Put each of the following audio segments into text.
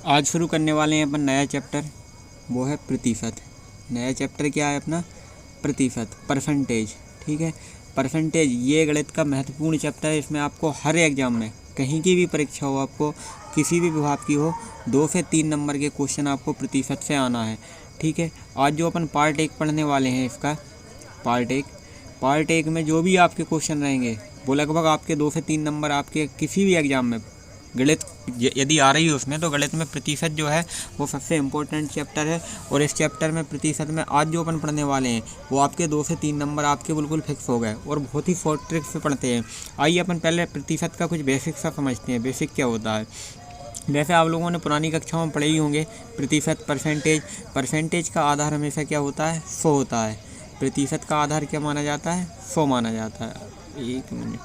आज शुरू करने वाले हैं अपन नया चैप्टर, वो है प्रतिशत। नया चैप्टर क्या है अपना? प्रतिशत, परसेंटेज। ठीक है, परसेंटेज ये गणित का महत्वपूर्ण चैप्टर है। इसमें आपको हर एग्जाम में, कहीं की भी परीक्षा हो, आपको किसी भी विभाग की हो, 2 से 3 नंबर के क्वेश्चन आपको प्रतिशत से आना है। ठीक है, आज जो अपन पार्ट 1 पढ़ने वाले हैं इसका, पार्ट एक में जो भी आपके क्वेश्चन रहेंगे वो लगभग आपके 2 से 3 नंबर आपके किसी भी एग्जाम में गणित यदि आ रही है उसमें, तो गणित में प्रतिशत जो है वो सबसे इम्पोर्टेंट चैप्टर है। और इस चैप्टर में प्रतिशत में आज जो अपन पढ़ने वाले हैं वो आपके 2 से 3 नंबर आपके बिल्कुल फिक्स हो गए और बहुत ही शॉर्ट ट्रिक से पढ़ते हैं। आइए अपन पहले प्रतिशत का कुछ बेसिक सा समझते हैं। बेसिक क्या होता है? जैसे आप लोगों ने पुरानी कक्षाओं में पढ़े ही होंगे, प्रतिशत, परसेंटेज का आधार हमेशा क्या होता है? 100 होता है। प्रतिशत का आधार क्या माना जाता है? 100 माना जाता है। एक मिनट,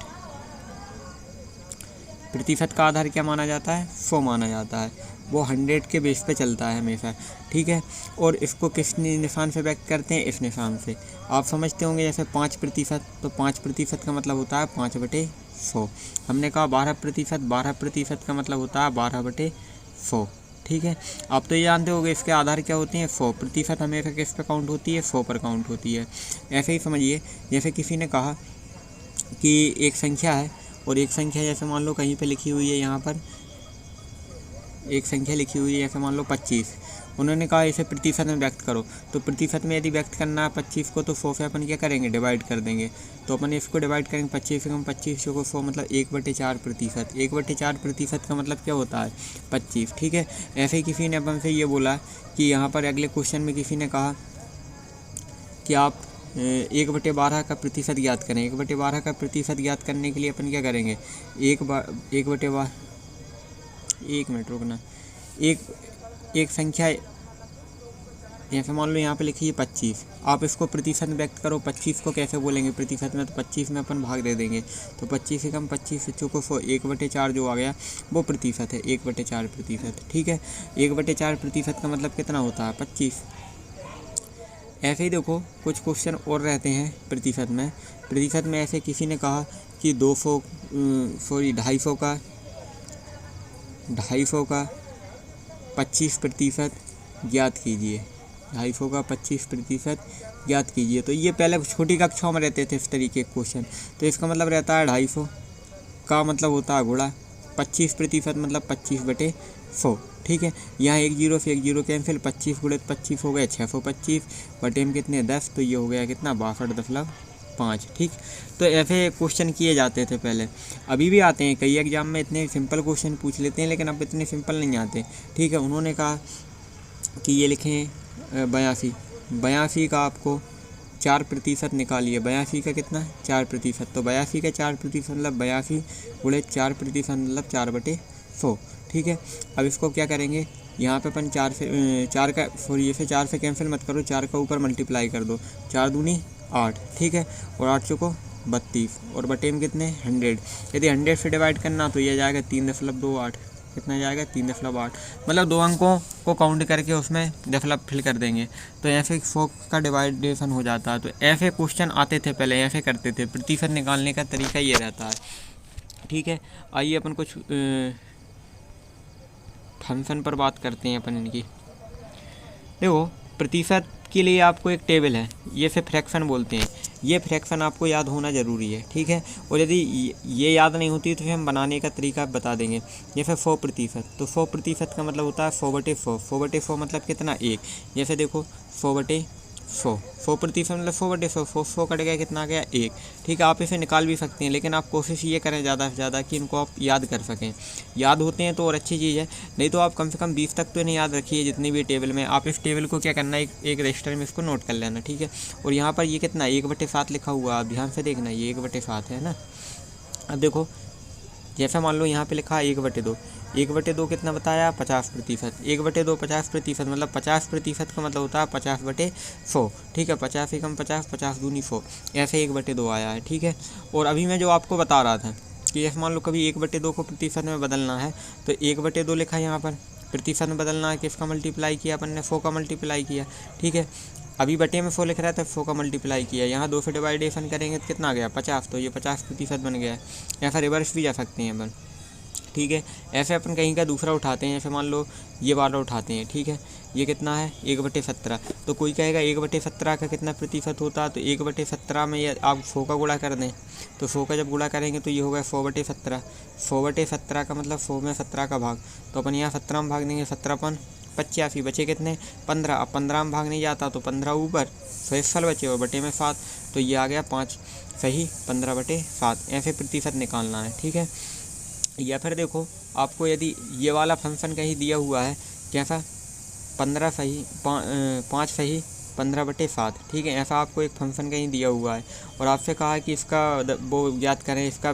प्रतिशत का आधार क्या माना जाता है? 100 माना जाता है। वो 100 के बेस पे चलता है हमेशा। ठीक है, और इसको किस निशान से व्यक्त करते हैं? इस निशान से। आप समझते होंगे जैसे 5%, तो 5% का मतलब होता है 5/100। हमने कहा 12% का मतलब होता है 12/100। ठीक है, आप तो ये जानते होंगे इसके आधार क्या होते हैं? 100। प्रतिशत हमेशा किस पे काउंट होती है? 100 पर काउंट होती है। ऐसे ही समझिए, जैसे किसी ने कहा कि एक संख्या है, और एक संख्या जैसे मान लो कहीं पे लिखी हुई है, यहाँ पर एक संख्या लिखी हुई है जैसे मान लो 25। उन्होंने कहा इसे प्रतिशत में व्यक्त करो। तो प्रतिशत में यदि व्यक्त करना है 25 को, तो 100 से अपन क्या करेंगे? डिवाइड कर देंगे। तो अपन इसको डिवाइड करेंगे 25 से, 25 को 100 मतलब 1/4%। 1/4% का मतलब क्या होता है? 25। ठीक है, ऐसे ही किसी ने अपन से ये बोला कि यहाँ पर अगले क्वेश्चन में किसी ने कहा कि आप 1/12 का प्रतिशत ज्ञात करें। 1/12 का प्रतिशत ज्ञात करने के लिए अपन क्या करेंगे? 1/12, एक मिनट रुकना, एक संख्या जैसे मान लो यहाँ पे लिखी है 25। आप इसको प्रतिशत में व्यक्त करो। 25 को कैसे बोलेंगे प्रतिशत में? तो 25 में अपन भाग दे देंगे। तो 25 से कम 25 बच्चों को 1/4 जो आ गया वो प्रतिशत है, 1/4%। ठीक है, 1/4% का मतलब कितना होता है? 25। ऐसे ही देखो कुछ क्वेश्चन और रहते हैं प्रतिशत में। प्रतिशत में ऐसे किसी ने कहा कि 250 का 25% ज्ञात कीजिए। 250 का 25% ज्ञात कीजिए। तो ये पहले छोटी कक्षाओं में रहते थे इस तरीके के क्वेश्चन। तो इसका मतलब रहता है 250 का मतलब होता है गुणा 25% मतलब 25/100। ठीक है, यहाँ 1 0 से 1 0 कैंसिल, 25 गुणे 25 हो गए 625 बटे में कितने 10, तो ये हो गया कितना 62.5। ठीक, तो ऐसे क्वेश्चन किए जाते थे पहले, अभी भी आते हैं कई एग्जाम में। इतने सिंपल क्वेश्चन पूछ लेते हैं, लेकिन अब इतने सिंपल नहीं आते। ठीक है, उन्होंने कहा कि ये लिखें 82 का आपको 4% निकालिए। 82 का कितना? 4%। तो 82 का 4% मतलब 82 गुणे 4% मतलब 4/100। ठीक है, अब इसको क्या करेंगे? यहाँ पे अपन 4 से कैंसिल मत करो, 4 का ऊपर मल्टीप्लाई कर दो। 4 दूनी 8। ठीक है, और 8 चौको 32 और बटे में कितने? 100। यदि 100 से डिवाइड करना तो ये जाएगा 3.28। कितना जाएगा? 3.8। मतलब 2 अंकों को काउंट करके उसमें दशमलव फिल कर देंगे, तो ऐसे 100 का डिवाइडेशन हो जाता है। तो ऐसे क्वेश्चन आते थे पहले, ऐसे करते थे। प्रतिशत निकालने का तरीका ये रहता है। ठीक है, आइए अपन कुछ फंक्शन पर बात करते हैं अपन इनकी। देखो, प्रतिशत के लिए आपको एक टेबल है, ये से फ्रैक्शन बोलते हैं। ये फ्रैक्शन आपको याद होना ज़रूरी है। ठीक है, और यदि ये याद नहीं होती तो फिर हम बनाने का तरीका बता देंगे। जैसे 100%, तो 100% का मतलब होता है 100/100। 100/100 मतलब कितना? 1। जैसे देखो 100/100, 100% मतलब 100/100, 100 कट गया, कितना आ गया? 1। ठीक है, आप इसे निकाल भी सकते हैं, लेकिन आप कोशिश ये करें ज़्यादा से ज़्यादा कि इनको आप याद कर सकें। याद होते हैं तो और अच्छी चीज़ है, नहीं तो आप कम से कम 20 तक तो इन्हें याद रखिए जितनी भी टेबल में। आप इस टेबल को क्या करना है, एक रजिस्टर में इसको नोट कर लेना। ठीक है, और यहाँ पर ये कितना? 1/7 लिखा हुआ, आप ध्यान से देखना, ये 1/7 है ना। अब देखो, जैसा मान लो यहाँ पे लिखा है 1/2। 1/2 कितना बताया? 50%। 1/2 50% मतलब 50% का मतलब होता है 50/100। ठीक है, 50 से कम 50, 50 दूनी 100, ऐसे 1/2 आया है। ठीक है, और अभी मैं जो आपको बता रहा था कि जैसे मान लो कभी 1/2 को प्रतिशत में बदलना है, तो 1/2 लिखा है यहाँ पर, प्रतिशत में बदलना है, किसका मल्टीप्लाई किया अपन ने? 100 का मल्टीप्लाई किया। ठीक है, अभी बटे में 100 लिख रहा था, 100 का मल्टीप्लाई किया। यहाँ 2 से डिवाइडेशन करेंगे तो कितना आ गया? 50। तो ये 50% बन गया। या फिर रिवर्स भी जा सकते हैं अपन। ठीक है। ऐसे अपन कहीं का दूसरा उठाते हैं, ऐसे मान लो ये वाला उठाते हैं, ठीक है। ये कितना है 1/17। तो कोई कहेगा 1/17 का कितना प्रतिशत होता है, तो 1/17 में ये आप 100 का गुणा कर दें, तो 100 का जब गुणा करेंगे तो ये होगा 100/17। 100/17 का मतलब 100 में 17 का भाग, तो अपन यहाँ 17 में भाग देंगे, 17 85, बचे कितने 15। अब 15 में भाग नहीं जाता तो 15 ऊपर, तो एक फल बचे और बटे में 7, तो ये आ गया 5 सही 15/7। ऐसे प्रतिशत निकालना है, ठीक है। या फिर देखो आपको यदि ये वाला फंक्शन कहीं दिया हुआ है कैसा 15 सही 5 सही 15/7, ठीक है। ऐसा आपको एक फंक्शन कहीं दिया हुआ है और आपसे कहा है कि इसका वो याद करें, इसका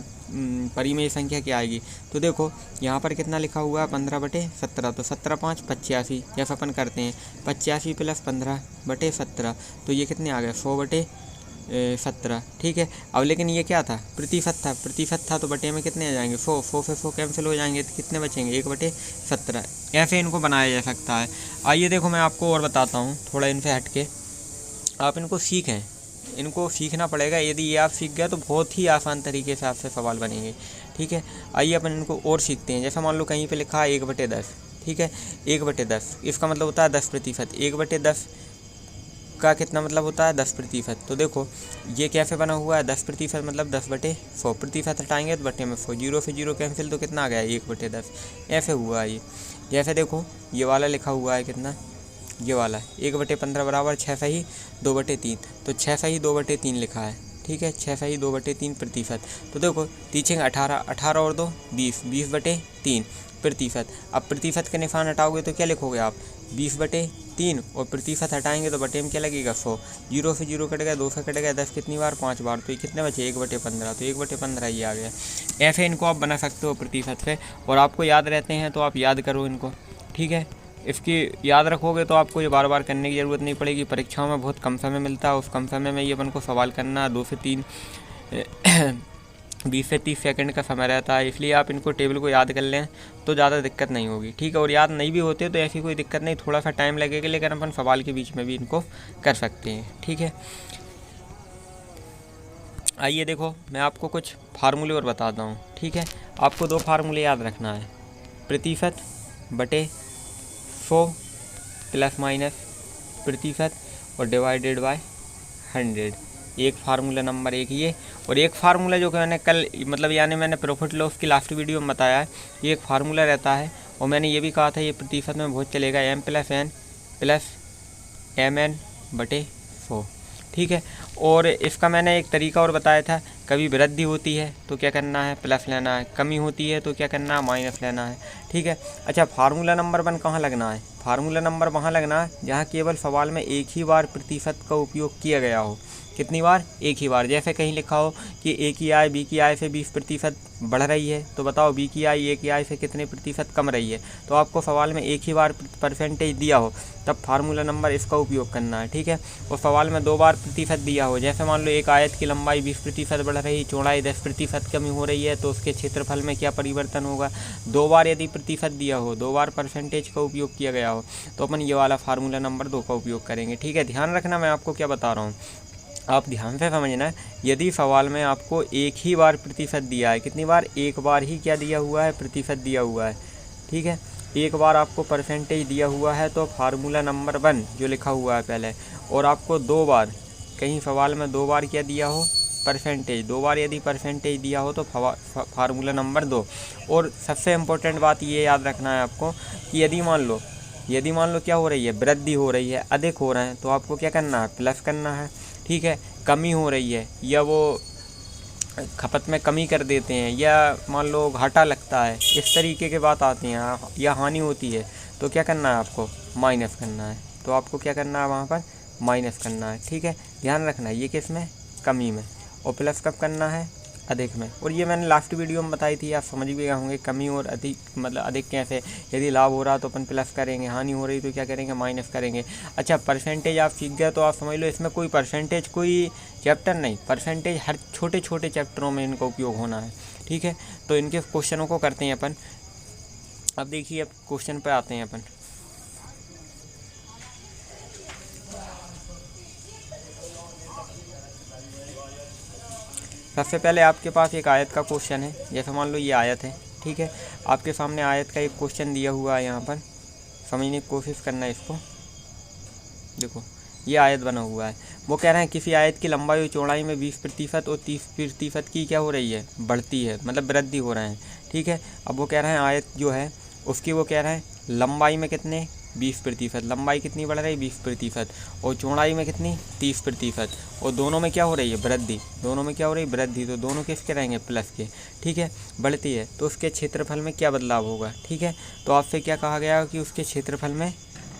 परिमेय संख्या क्या आएगी। तो देखो यहाँ पर कितना लिखा हुआ है 15/17, तो 17 5 85, जैसा अपन करते हैं 85 + 15/17, तो ये कितने आ गए 100/17, ठीक है। अब लेकिन ये क्या था प्रतिशत था तो बटे में कितने आ जाएंगे 100 से 100 कैंसिल हो जाएंगे, तो कितने बचेंगे 1/17। ऐसे इनको बनाया जा सकता है। आइए देखो मैं आपको और बताता हूँ थोड़ा इनसे हट के, आप इनको सीखें, इनको सीखना पड़ेगा। यदि ये आप सीख गए तो बहुत ही आसान तरीके से आपसे सवाल बनेंगे, ठीक है। आइए अपन इनको और सीखते हैं। जैसा मान लो कहीं पे लिखा है 1/10, ठीक है। 1/10 इसका मतलब होता है 10%। 1/10 का कितना मतलब होता है 10%। तो देखो ये कैसे बना हुआ है 10% मतलब 10/100, प्रतिशत हटाएंगे तो बटे में 100, 0 से 0 कैंसिल, तो कितना आ गया 1/10। ऐसे हुआ ये। जैसे देखो ये वाला लिखा हुआ है कितना, ये वाला 1/15 बराबर 6 सही 2/3, तो 6 सही 2/3 लिखा है, ठीक है। 6 सही 2/3 प्रतिशत। तो देखो तीछेंगे 18 और 2 20, 20/3 प्रतिशत। अब प्रतिशत के निशान हटाओगे तो क्या लिखोगे आप 20/3, और प्रतिशत हटाएंगे तो बटे में क्या लगेगा 100, 0 से 0 कट गया, 2 से कट गया, 10 कितनी बार 5 बार, तो ये कितने बचे 1/15, तो 1/15 ये आ गया। ऐसे इनको आप बना सकते हो प्रतिशत से, और आपको याद रहते हैं तो आप याद करो इनको, ठीक है। इसकी याद रखोगे तो आपको ये बार बार करने की ज़रूरत नहीं पड़ेगी। परीक्षाओं में बहुत कम समय मिलता है, उस कम समय में ये अपन को सवाल करना 2 से 3 20 से 30 सेकंड का समय रहता है, इसलिए आप इनको टेबल को याद कर लें तो ज़्यादा दिक्कत नहीं होगी, ठीक है। और याद नहीं भी होते तो ऐसी कोई दिक्कत नहीं, थोड़ा सा टाइम लगेगा, लेकिन अपन सवाल के बीच में भी इनको कर सकते हैं, ठीक है। आइए देखो मैं आपको कुछ फार्मूले और बताता हूँ, ठीक है। आपको 2 फार्मूले याद रखना है, प्रतिशत बटे 100 प्लस माइनस प्रतिशत और डिवाइडेड बाय 100। एक फार्मूला नंबर 1 ये, और एक फार्मूला जो कि मैंने कल मतलब यानी मैंने प्रॉफिट लॉस की लास्ट वीडियो में बताया है, ये एक फार्मूला रहता है। और मैंने ये भी कहा था ये प्रतिशत में बहुत चलेगा, m + n + mn/100, ठीक है। और इसका मैंने एक तरीका और बताया था, कभी वृद्धि होती है तो क्या करना है प्लस लेना है, कमी होती है तो क्या करना है माइनस लेना है, ठीक है। अच्छा फार्मूला नंबर 1 कहाँ लगना है, फार्मूला नंबर वहाँ लगना है जहाँ केवल सवाल में एक ही बार प्रतिशत का उपयोग किया गया हो। कितनी बार, एक ही बार। जैसे कहीं लिखा हो कि ए की आय बी की आय से 20% बढ़ रही है, तो बताओ बी की आय ए की आय से कितने प्रतिशत कम रही है। तो आपको सवाल में एक ही बार परसेंटेज दिया हो तब फार्मूला नंबर इसका उपयोग करना है, ठीक है। और सवाल में 2 बार प्रतिशत दिया हो, जैसे मान लो एक आयत की लंबाई 20% बढ़ रही, चौड़ाई 10% कमी हो रही है, तो उसके क्षेत्रफल में क्या परिवर्तन होगा। 2 बार यदि प्रतिशत दिया हो, 2 बार परसेंटेज का उपयोग किया गया हो, तो अपन ये वाला फार्मूला नंबर 2 का उपयोग करेंगे, ठीक है। ध्यान रखना मैं आपको क्या बता रहा हूँ, आप ध्यान से समझना। यदि सवाल में आपको एक ही बार प्रतिशत दिया है, कितनी बार, एक बार ही क्या दिया हुआ है प्रतिशत दिया हुआ है, ठीक है। एक बार आपको परसेंटेज दिया हुआ है तो फार्मूला नंबर 1 जो लिखा हुआ है पहले, और आपको 2 बार कहीं सवाल में 2 बार क्या दिया हो परसेंटेज, 2 बार यदि परसेंटेज दिया हो तो फार्मूला नंबर 2। और सबसे इम्पोर्टेंट बात ये याद रखना है आपको कि यदि मान लो क्या हो रही है, वृद्धि हो रही है, अधिक हो रहे हैं, तो आपको क्या करना है प्लस करना है, ठीक है। कमी हो रही है या वो खपत में कमी कर देते हैं, या मान लो घाटा लगता है, इस तरीके के बात आती हैं, या हानि होती है, तो क्या करना है आपको माइनस करना है। तो आपको क्या करना है वहाँ पर माइनस करना है, ठीक है। ध्यान रखना ये किस में, कमी में, और प्लस कब करना है अधिक में। और ये मैंने लास्ट वीडियो में बताई थी, आप समझ भी गए होंगे कमी और अधिक मतलब अधिक कैसे। यदि लाभ हो रहा तो अपन प्लस करेंगे, हानि हो रही तो क्या करेंगे माइनस करेंगे। अच्छा परसेंटेज आप सीख गए तो आप समझ लो इसमें कोई परसेंटेज कोई चैप्टर नहीं, परसेंटेज हर छोटे छोटे चैप्टरों में इनका उपयोग होना है, ठीक है। तो इनके क्वेश्चनों को करते हैं अपन। अब देखिए अब क्वेश्चन पे आते हैं अपन। सबसे पहले आपके पास एक आयत का क्वेश्चन है, जैसे मान लो ये आयत है, ठीक है। आपके सामने आयत का एक क्वेश्चन दिया हुआ है, यहाँ पर समझने की कोशिश करना है इसको। देखो ये आयत बना हुआ है, वो कह रहे हैं किसी आयत की लंबाई और चौड़ाई में 20% और 30% की क्या हो रही है, बढ़ती है, मतलब वृद्धि हो रहे हैं, ठीक है। अब वो कह रहे हैं आयत जो है उसकी, वो कह रहे हैं लंबाई में कितने 20%, लंबाई कितनी बढ़ रही है 20%, और चौड़ाई में कितनी 30%, और दोनों में क्या हो रही है वृद्धि, दोनों में क्या हो रही है वृद्धि, तो दोनों किसके रहेंगे प्लस के, ठीक है, बढ़ती है। तो उसके क्षेत्रफल में क्या बदलाव होगा, ठीक है। तो आपसे क्या कहा गया कि उसके क्षेत्रफल में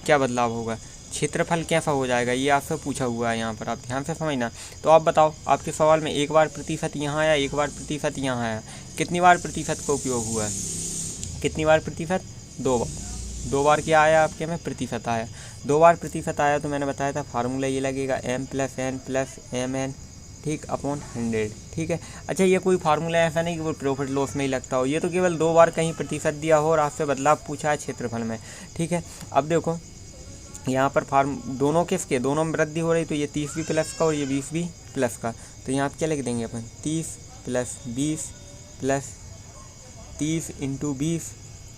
क्या बदलाव होगा, क्षेत्रफल कैसा हो जाएगा, ये आपसे पूछा हुआ है यहाँ पर, आप ध्यान से समझना। तो आप बताओ, आपके सवाल में एक बार प्रतिशत यहाँ आया, एक बार प्रतिशत यहाँ आया, कितनी बार प्रतिशत का उपयोग हुआ है, कितनी बार प्रतिशत, दो बार क्या आया आपके में प्रतिशत आया, 2 बार प्रतिशत आया। तो मैंने बताया था फार्मूला ये लगेगा m + n + mn, ठीक, अपॉन 100, ठीक है। अच्छा ये कोई फार्मूला ऐसा नहीं कि वो प्रॉफिट लॉस में ही लगता हो, ये तो केवल 2 बार कहीं प्रतिशत दिया हो और आपसे बदलाव पूछा है क्षेत्रफल में, ठीक है। अब देखो यहाँ पर दोनों किसके, दोनों में वृद्धि हो रही, तो ये 30 भी प्लस का और ये 20 भी प्लस का, तो यहाँ आप क्या लिख देंगे अपन 30 + 20 + 30 × 20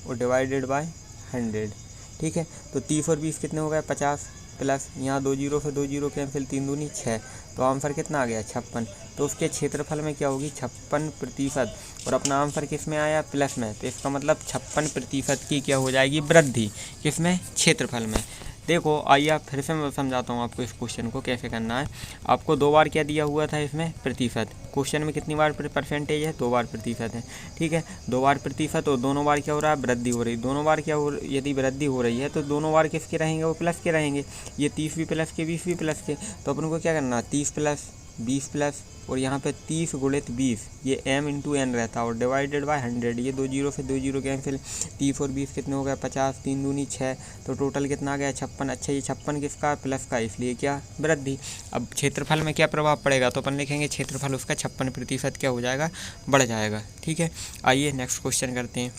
और डिवाइडेड बाय 100, ठीक है। तो 30 और 20 कितने हो गए 50, प्लस यहाँ 2 जीरो से 2 जीरो कैंसिल, 3 दूनी 6, तो आंसर कितना आ गया 56। तो उसके क्षेत्रफल में क्या होगी 56%, और अपना आंसर किस में आया प्लस में, तो इसका मतलब 56% की क्या हो जाएगी वृद्धि, किस में, क्षेत्रफल में। देखो आइए आप फिर से मैं समझाता हूँ आपको इस क्वेश्चन को कैसे करना है। आपको 2 बार क्या दिया हुआ था इसमें प्रतिशत, क्वेश्चन में कितनी बार परसेंटेज है 2 बार प्रतिशत है, ठीक है। 2 बार प्रतिशत और दोनों बार क्या हो रहा है वृद्धि हो रही, दोनों बार क्या हो, यदि वृद्धि हो रही है तो दोनों बार किसके रहेंगे, वो प्लस के रहेंगे। ये 30 भी प्लस के 20 भी प्लस के, तो अपन को क्या करना है 30 प्लस 20 प्लस, और यहाँ पे 30 × 20, ये m × n रहता है, और डिवाइडेड बाय 100, ये 2 जीरो से 2 जीरो कैंसिल, 30 और 20 कितने हो गए 50, 3 दूनी 6, तो टोटल कितना आ गया 56। अच्छा ये 56 किसका प्लस का, इसलिए क्या वृद्धि। अब क्षेत्रफल में क्या प्रभाव पड़ेगा, तो अपन लिखेंगे क्षेत्रफल उसका 56% क्या हो जाएगा, बढ़ जाएगा, ठीक है। आइए नेक्स्ट क्वेश्चन करते हैं।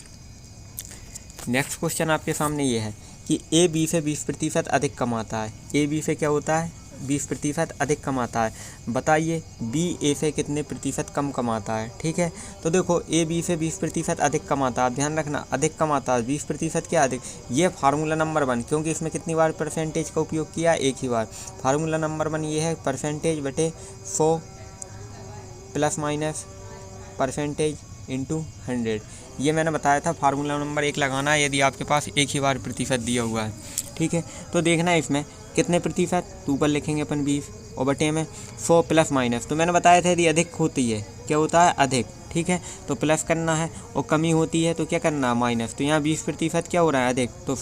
नेक्स्ट क्वेश्चन आपके सामने ये है कि ए बी से 20% अधिक कमाता है, ए बी से क्या होता है 20% अधिक कमाता है, बताइए बी ए से कितने प्रतिशत कम कमाता है, ठीक है। तो देखो ए बी से 20% अधिक कमाता है, ध्यान रखना अधिक कमाता है, 20% क्या अधिक, ये फार्मूला नंबर 1, क्योंकि इसमें कितनी बार परसेंटेज का उपयोग किया, एक ही बार। फार्मूला नंबर 1 ये है परसेंटेज बटे 100 ± परसेंटेज × 100, ये मैंने बताया था फार्मूला नंबर 1 लगाना है यदि आपके पास एक ही बार प्रतिशत दिया हुआ है, ठीक है। तो देखना है इसमें कितने प्रतिशत, तो ऊपर लिखेंगे अपन 20 और बटे में 100 +- तो मैंने बताया था यदि अधिक होती है क्या होता है अधिक, ठीक है, तो प्लस करना है, और कमी होती है तो क्या करना है माइनस। तो यहाँ 20% क्या हो रहा है अधिक, तो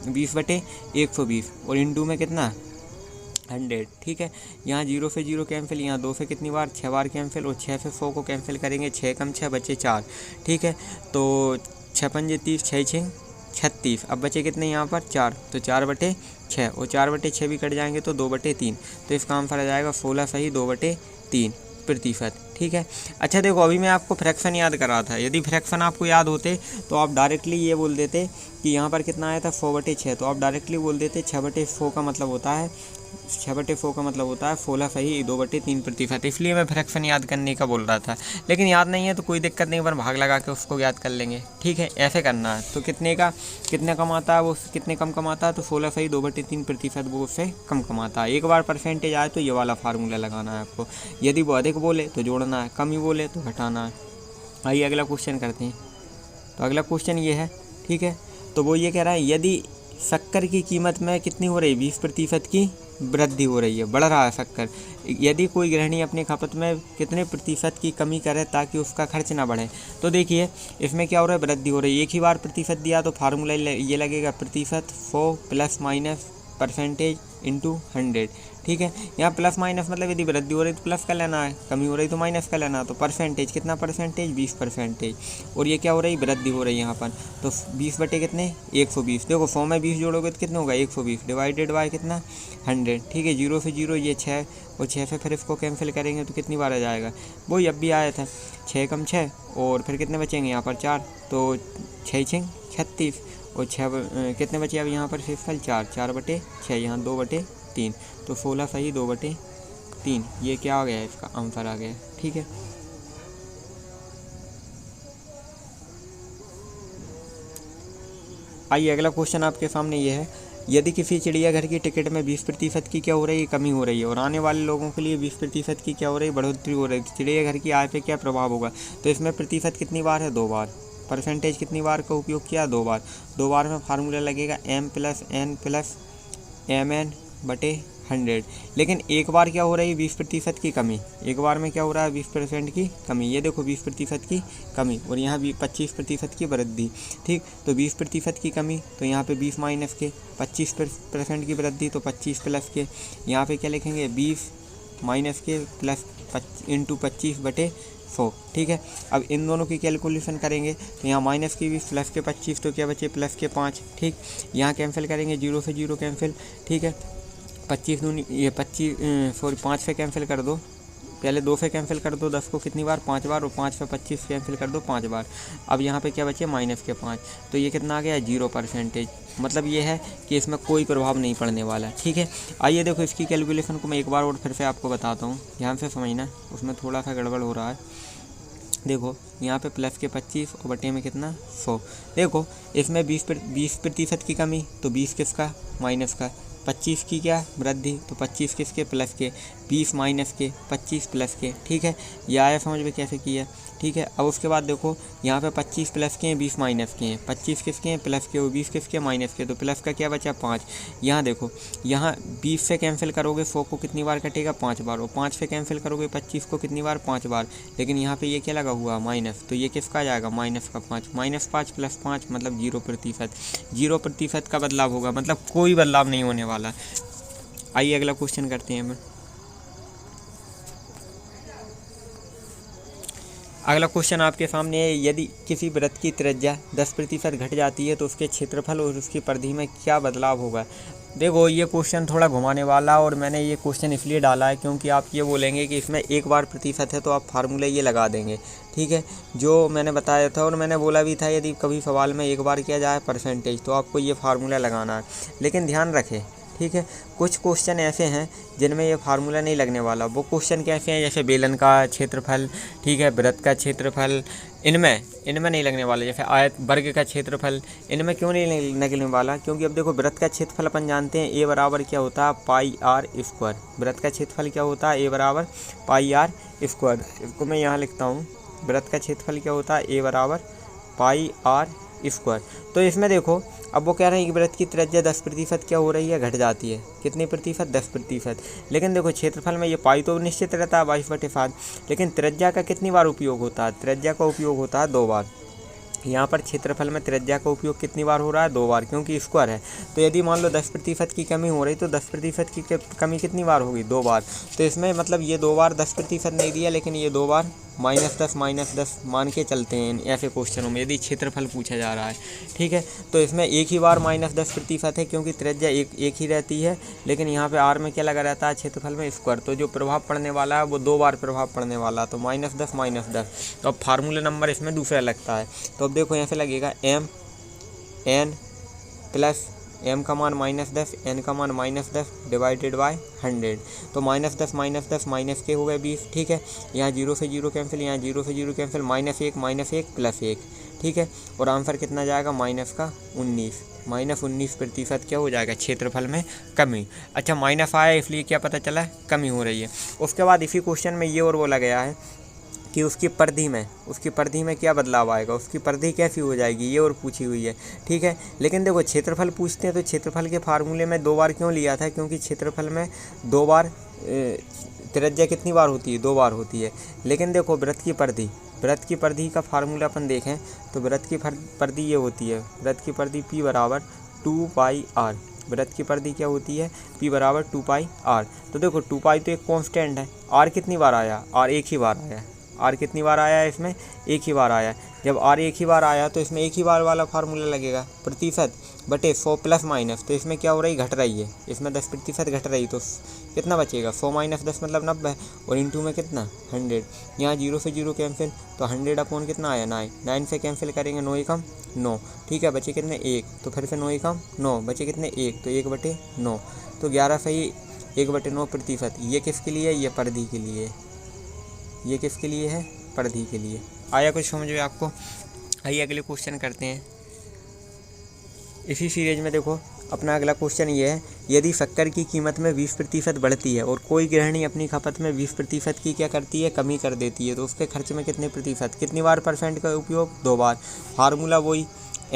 20 बटे 120, और इंटू में कितना 100, ठीक है। यहाँ 0 से 0 कैंसिल, यहाँ 2 से कितनी बार 6 बार कैंसिल, और 6 से 100 को कैंसिल करेंगे, 6 कम 6 बचे 4, ठीक है। तो 6 पंजे 30, 6 6 36, अब बचे कितने यहाँ पर 4, तो 4 बटे 6, और 4 बटे 6 भी कट जाएंगे तो 2 बटे 3, तो इसका आंसर आ जाएगा 16 सही 2 बटे 3%, ठीक है। अच्छा देखो अभी मैं आपको फ्रैक्शन याद कर रहा था, यदि फ्रैक्शन आपको याद होते तो आप डायरेक्टली ये बोल देते कि यहाँ पर कितना आया था 100 बटे 6, तो आप डायरेक्टली बोल देते 6 बटे 100 का मतलब होता है 6 बटे 100 का मतलब होता है 16 सही 2 बटे 3%, इसलिए मैं फ्रैक्शन याद करने का बोल रहा था। लेकिन याद नहीं है तो कोई दिक्कत नहीं, पर भाग लगा के उसको याद कर लेंगे, ठीक है, ऐसे करना है। तो कितने कमाता है वो, कितने कम कमाता है, तो 16 सही 2 बटे 3% वो उससे कम कमाता है। एक बार परसेंटेज आए तो ये वाला फार्मूला लगाना है आपको, यदि वो अधिक बोले तो जोड़ना है, कम ही बोले तो घटाना है। आइए अगला क्वेश्चन करते हैं। तो अगला क्वेश्चन ये है, ठीक है, तो वो ये कह रहा है यदि शक्कर की कीमत में कितनी हो रही है 20% की वृद्धि हो रही है, बढ़ रहा है शक्कर, यदि कोई गृहिणी अपनी खपत में कितने प्रतिशत की कमी करे ताकि उसका खर्च ना बढ़े। तो देखिए इसमें क्या हो रहा है वृद्धि हो रही है, एक ही बार प्रतिशत दिया तो फार्मूला ये लगेगा प्रतिशत 100 ± परसेंटेज × 100, ठीक है। यहाँ प्लस माइनस मतलब यदि वृद्धि हो रही तो प्लस का लेना है, कमी हो रही तो माइनस का लेना है। तो परसेंटेज कितना परसेंटेज 20%, और ये क्या हो रही वृद्धि हो रही है यहाँ पर, तो 20 बटे कितने 120, देखो 100 में 20 जोड़ोगे तो कितना होगा 120 डिवाइडेड बाय कितना 100, ठीक है। 0 से 0 ये 6, और 6 से फिर इसको कैंसिल करेंगे तो कितनी बार आ जाएगा, वही अब भी आया था 6 कम 6, और फिर कितने बचेंगे यहाँ पर 4, तो 6 6 36, और 6 कितने बचे अब यहाँ पर शेषफल 4, 4 बटे 6, यहाँ 2 बटे 3, तो 16 सही 2 बटे 3, ये क्या आ गया इसका आंसर आ गया, ठीक है। आइए अगला क्वेश्चन आपके सामने ये है, यदि किसी चिड़ियाघर की टिकट में 20% की क्या हो रही है, कमी हो रही है, और आने वाले लोगों के लिए 20% की क्या हो रही है, बढ़ोतरी हो रही है, तो चिड़ियाघर की आय पे क्या प्रभाव होगा। तो इसमें प्रतिशत कितनी बार है, 2 बार। परसेंटेज कितनी बार का उपयोग किया, 2 बार। 2 बार में फार्मूला लगेगा m+n+mn/100। लेकिन एक बार क्या हो रही है, 20% की कमी। एक बार में क्या हो रहा है, 20% की कमी। ये देखो 20% की कमी, और यहाँ भी 25% की वृद्धि। ठीक, तो 20% की कमी, तो यहाँ पे 20 माइनस के, 25% की वृद्धि तो 25 प्लस के। यहाँ पे क्या लिखेंगे, 20 माइनस के प्लस इंटू 25/100। ठीक है, अब इन दोनों की कैलकुलेशन करेंगे तो यहाँ माइनस की 20 प्लस के 25, तो क्या बचे प्लस के 5। ठीक, यहाँ कैंसिल करेंगे, 0 से 0 कैंसिल। ठीक है, 25 दूनी ये 5 से कैंसिल कर दो, पहले 2 से कैंसिल कर दो, 10 को कितनी बार, 5 बार, और 5 से 25 कैंसिल कर दो 5 बार। अब यहाँ पे क्या बचे, माइनस के 5, तो ये कितना आ गया, 0%। मतलब ये है कि इसमें कोई प्रभाव नहीं पड़ने वाला। ठीक है, आइए देखो इसकी कैलकुलेशन को मैं एक बार और फिर से आपको बताता हूँ, ध्यान से समझना, उसमें थोड़ा सा गड़बड़ हो रहा है। देखो यहाँ पे प्लस के 25 और बटे में कितना, 100। देखो इसमें 20% की कमी, तो 20 किसका, माइनस का। 25 की क्या, वृद्धि, तो 25 किसके, प्लस के। 20 माइनस के, 25 प्लस के। ठीक है, ये आया समझ में कैसे किया। ठीक है, अब उसके बाद देखो यहाँ पे 25 प्लस के हैं, 20 माइनस के हैं। 25 किसके हैं, प्लस के, और 20 किसके, माइनस के, तो प्लस का क्या बचा, 5। यहाँ देखो, यहाँ 20 से कैंसिल करोगे 100 को कितनी बार कटेगा, 5 बार, और 5 से कैंसिल करोगे 25 को कितनी बार, 5 बार। लेकिन यहाँ पे ये क्या लगा हुआ, माइनस, तो ये किसका आ जाएगा, माइनस का 5। -5 + 5 मतलब 0%। 0% का बदलाव होगा, मतलब कोई बदलाव नहीं होने वाला। आइए अगला क्वेश्चन करते हैं। अगला क्वेश्चन आपके सामने है, यदि किसी वृत्त की त्रिज्या 10% घट जाती है तो उसके क्षेत्रफल और उसकी परिधि में क्या बदलाव होगा। देखो ये क्वेश्चन थोड़ा घुमाने वाला, और मैंने ये क्वेश्चन इसलिए डाला है क्योंकि आप ये बोलेंगे कि इसमें एक बार प्रतिशत है, तो आप फार्मूला ये लगा देंगे। ठीक है, जो मैंने बताया था, और मैंने बोला भी था यदि कभी सवाल में एक बार किया जाए परसेंटेज, तो आपको ये फार्मूला लगाना है। लेकिन ध्यान रखें, ठीक है, कुछ क्वेश्चन ऐसे हैं जिनमें ये फार्मूला नहीं लगने वाला। वो क्वेश्चन कैसे हैं, जैसे बेलन का क्षेत्रफल, ठीक है, वृत्त का क्षेत्रफल, इनमें नहीं लगने वाला। जैसे आयत वर्ग का क्षेत्रफल, इनमें क्यों नहीं लगने वाला, क्योंकि अब देखो वृत्त का क्षेत्रफल अपन जानते हैं, ए बराबर क्या होता है, πr²। वृत्त का क्षेत्रफल क्या होता है, ए बराबर πr²। इसको मैं यहाँ लिखता हूँ, वृत्त का क्षेत्रफल क्या होता है, ए बराबर πr²। तो इसमें देखो, अब वो कह रहे हैं कि वृत्त की त्रिज्या 10% क्या हो रही है, घट जाती है। कितनी प्रतिशत, 10%। लेकिन देखो क्षेत्रफल में ये पाई तो निश्चित रहता है 22/7, लेकिन त्रिज्या का कितनी बार उपयोग होता है, त्रिज्या का उपयोग होता है 2 बार। यहाँ पर क्षेत्रफल में त्रिज्या का उपयोग कितनी बार हो रहा है, 2 बार, क्योंकि स्क्वायर है। तो यदि मान लो 10% की कमी हो रही, तो 10% की कमी कितनी बार होगी, 2 बार। तो इसमें मतलब ये 2 बार 10% नहीं दिया, लेकिन ये 2 बार -10 मान के चलते हैं ऐसे क्वेश्चनों में, यदि क्षेत्रफल पूछा जा रहा है। ठीक है, तो इसमें एक ही बार -10% है, क्योंकि त्रिज्या एक ही रहती है, लेकिन यहाँ पे आर में क्या लगा रहता है, क्षेत्रफल में स्क्वायर। तो जो प्रभाव पड़ने वाला है वो 2 बार प्रभाव पड़ने वाला, तो -10। तो अब फार्मूला नंबर इसमें दूसरा लगता है। तो अब देखो यहाँ से लगेगा mn प्लस m का मान -10, n का मान -10 डिवाइडेड बाय 100। तो -10 माइनस के हो गए 20। ठीक है, यहाँ 0 से 0 कैंसिल, यहाँ 0 से 0 कैंसिल, -1 प्लस 1। ठीक है, और आंसर कितना जाएगा, -19% क्या हो जाएगा, क्षेत्रफल में कमी। अच्छा, माइनस आया इसलिए क्या पता चला, कमी हो रही है। उसके बाद इसी क्वेश्चन में ये और बोला गया है कि उसकी परिधि में क्या बदलाव आएगा, उसकी परिधि कैसी हो जाएगी, ये और पूछी हुई है। ठीक है, लेकिन देखो क्षेत्रफल पूछते हैं तो क्षेत्रफल के फार्मूले में 2 बार क्यों लिया था, क्योंकि क्षेत्रफल में 2 बार त्रिज्या कितनी बार होती है, 2 बार होती है। लेकिन देखो वृत्त की परिधि का फार्मूला अपन देखें तो वृत्त की परिधि ये होती है, वृत्त की परिधि p बराबर 2πr। वृत्त की परिधि क्या होती है, p बराबर 2πr। तो देखो 2π तो एक कांस्टेंट है, r कितनी बार आया, r एक ही बार आया। r कितनी बार आया है, इसमें एक ही बार आया। जब r एक ही बार आया तो इसमें एक ही बार वाला फार्मूला लगेगा, प्रतिशत बटे 100 प्लस माइनस। तो इसमें क्या हो रही, घट रही है, इसमें 10% घट रही, तो कितना बचेगा, 100 - 10 मतलब 90, और इंटू में कितना, 100। यहाँ 0 से 0 कैंसिल, तो 100 कितना आया, 9 से कैंसिल करेंगे, 9 एकम 9। ठीक है, बचे कितने, 1, तो फिर से 9 एकम 9, बचे कितने, 1, तो 1/9। तो 11 सही 1/9%। ये किसके लिए, ये परिधि के लिए, ये किसके लिए है, परिधि के लिए। आया कुछ समझ में आपको। आइए अगले क्वेश्चन करते हैं। इसी सीरीज में देखो अपना अगला क्वेश्चन ये है, यदि शक्कर की कीमत में 20% बढ़ती है और कोई गृहिणी अपनी खपत में 20% की क्या करती है, कमी कर देती है, तो उसके खर्च में कितने प्रतिशत, कितनी बार परसेंट का उपयोग, 2 बार। फार्मूला वही